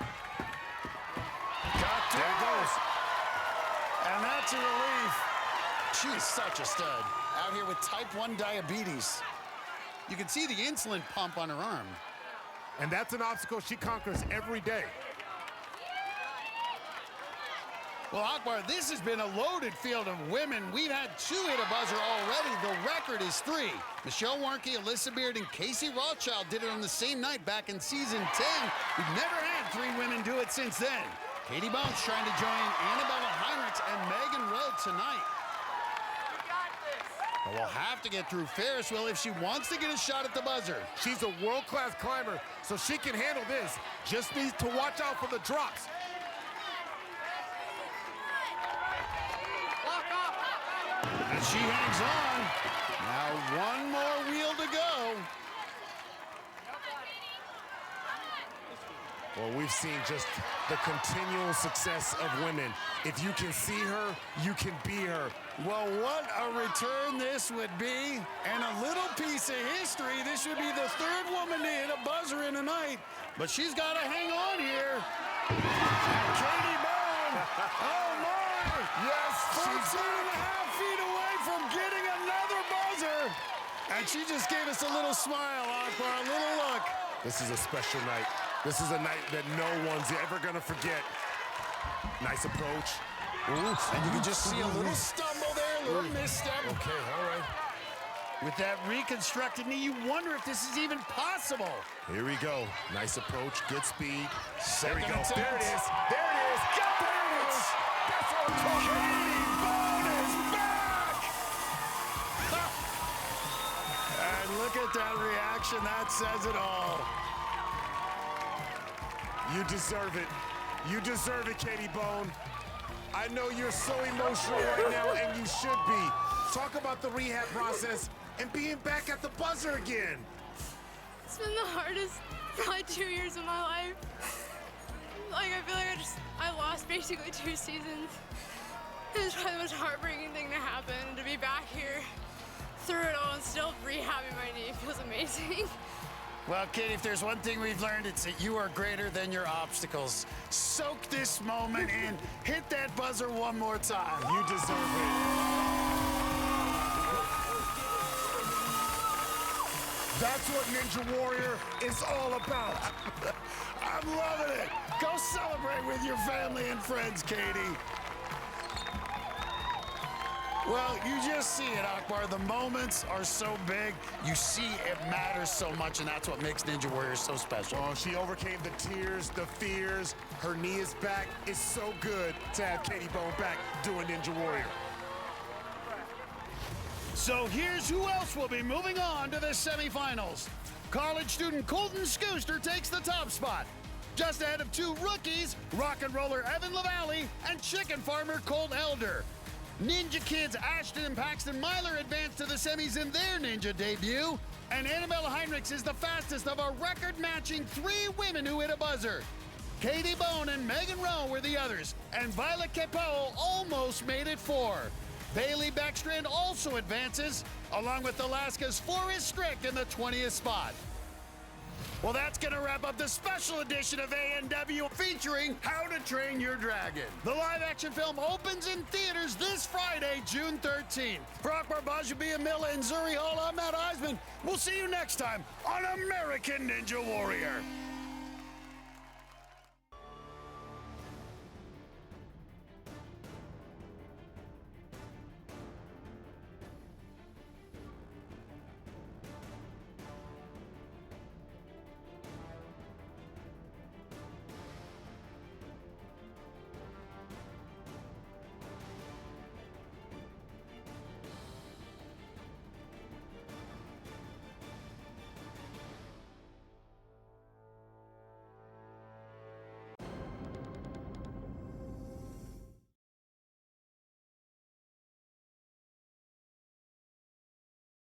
Got there it goes. And that's a relief. She is such a stud. Out here with type 1 diabetes. You can see the insulin pump on her arm. And that's an obstacle she conquers every day. Well, Akbar, this has been a loaded field of women. We've had 2 hit a buzzer already. The record is 3. Michelle Warnke, Alyssa Beard, and Casey Rothschild did it on the same night back in season 10. We've never had 3 women do it since then. Katie Bones trying to join Annabella Heinrichs and Megan Rowe tonight. But we'll have to get through Ferris wheel if she wants to get a shot at the buzzer. She's a world-class climber, so she can handle this. Just needs to watch out for the drops. And she hangs on. Now 1 more wheel to go. Well, we've seen just the continual success of women. If you can see her, you can be her. Well, what a return this would be. And a little piece of history. This would be the 3rd woman to hit a buzzer in a night. But she's got to hang on here. And Katie Bone. Oh, my. Yes, 14.5 feet away from getting another buzzer. And she just gave us a little smile, Akbar, a little look. This is a special night. This is a night that no one's ever gonna forget. Nice approach. Ooh, and you can just see a little stumble there, a little misstep. Okay, all right. With that reconstructed knee, you wonder if this is even possible. Here we go. Nice approach, good speed. There we go. Attempt. There it is. There it is. There it is. That's what I'm talking about. Katie Bone is back! And look at that reaction. That says it all. You deserve it. You deserve it, Katie Bone. I know you're so emotional right now, and you should be. Talk about the rehab process and being back at the buzzer again. It's been the hardest probably 2 years of my life. Like, I feel like I lost basically 2 seasons. It was probably the most heartbreaking thing to happen. And to be back here through it all and still rehabbing my knee feels amazing. Well, Katie, if there's one thing we've learned, it's that you are greater than your obstacles. Soak this moment in. Hit that buzzer 1 more time. You deserve it. That's what Ninja Warrior is all about. I'm loving it. Go celebrate with your family and friends, Katie. Well, you just see it, Akbar. The moments are so big. You see it matters so much, and that's what makes Ninja Warrior so special. Oh, she overcame the tears, the fears. Her knee is back. It's so good to have Katie Bone back doing Ninja Warrior. So here's who else will be moving on to the semifinals. College student Colton Scooster takes the top spot. Just ahead of 2 rookies, rock and roller Evan LaValle and chicken farmer Colt Elder. Ninja kids Ashton and Paxton Myler advanced to the semis in their Ninja debut. And Annabella Heinrichs is the fastest of a record-matching 3 women who hit a buzzer. Katie Bone and Megan Rowe were the others, and Violet Kepo almost made it 4. Bailey Beckstrand also advances, along with Alaska's Forrest Strick in the 20th spot. Well, that's going to wrap up the special edition of A&W featuring How to Train Your Dragon. The live-action film opens in theaters this Friday, June 13th. For Akbar Bajabia Milla and Zuri Hall, I'm Matt Eisman. We'll see you next time on American Ninja Warrior.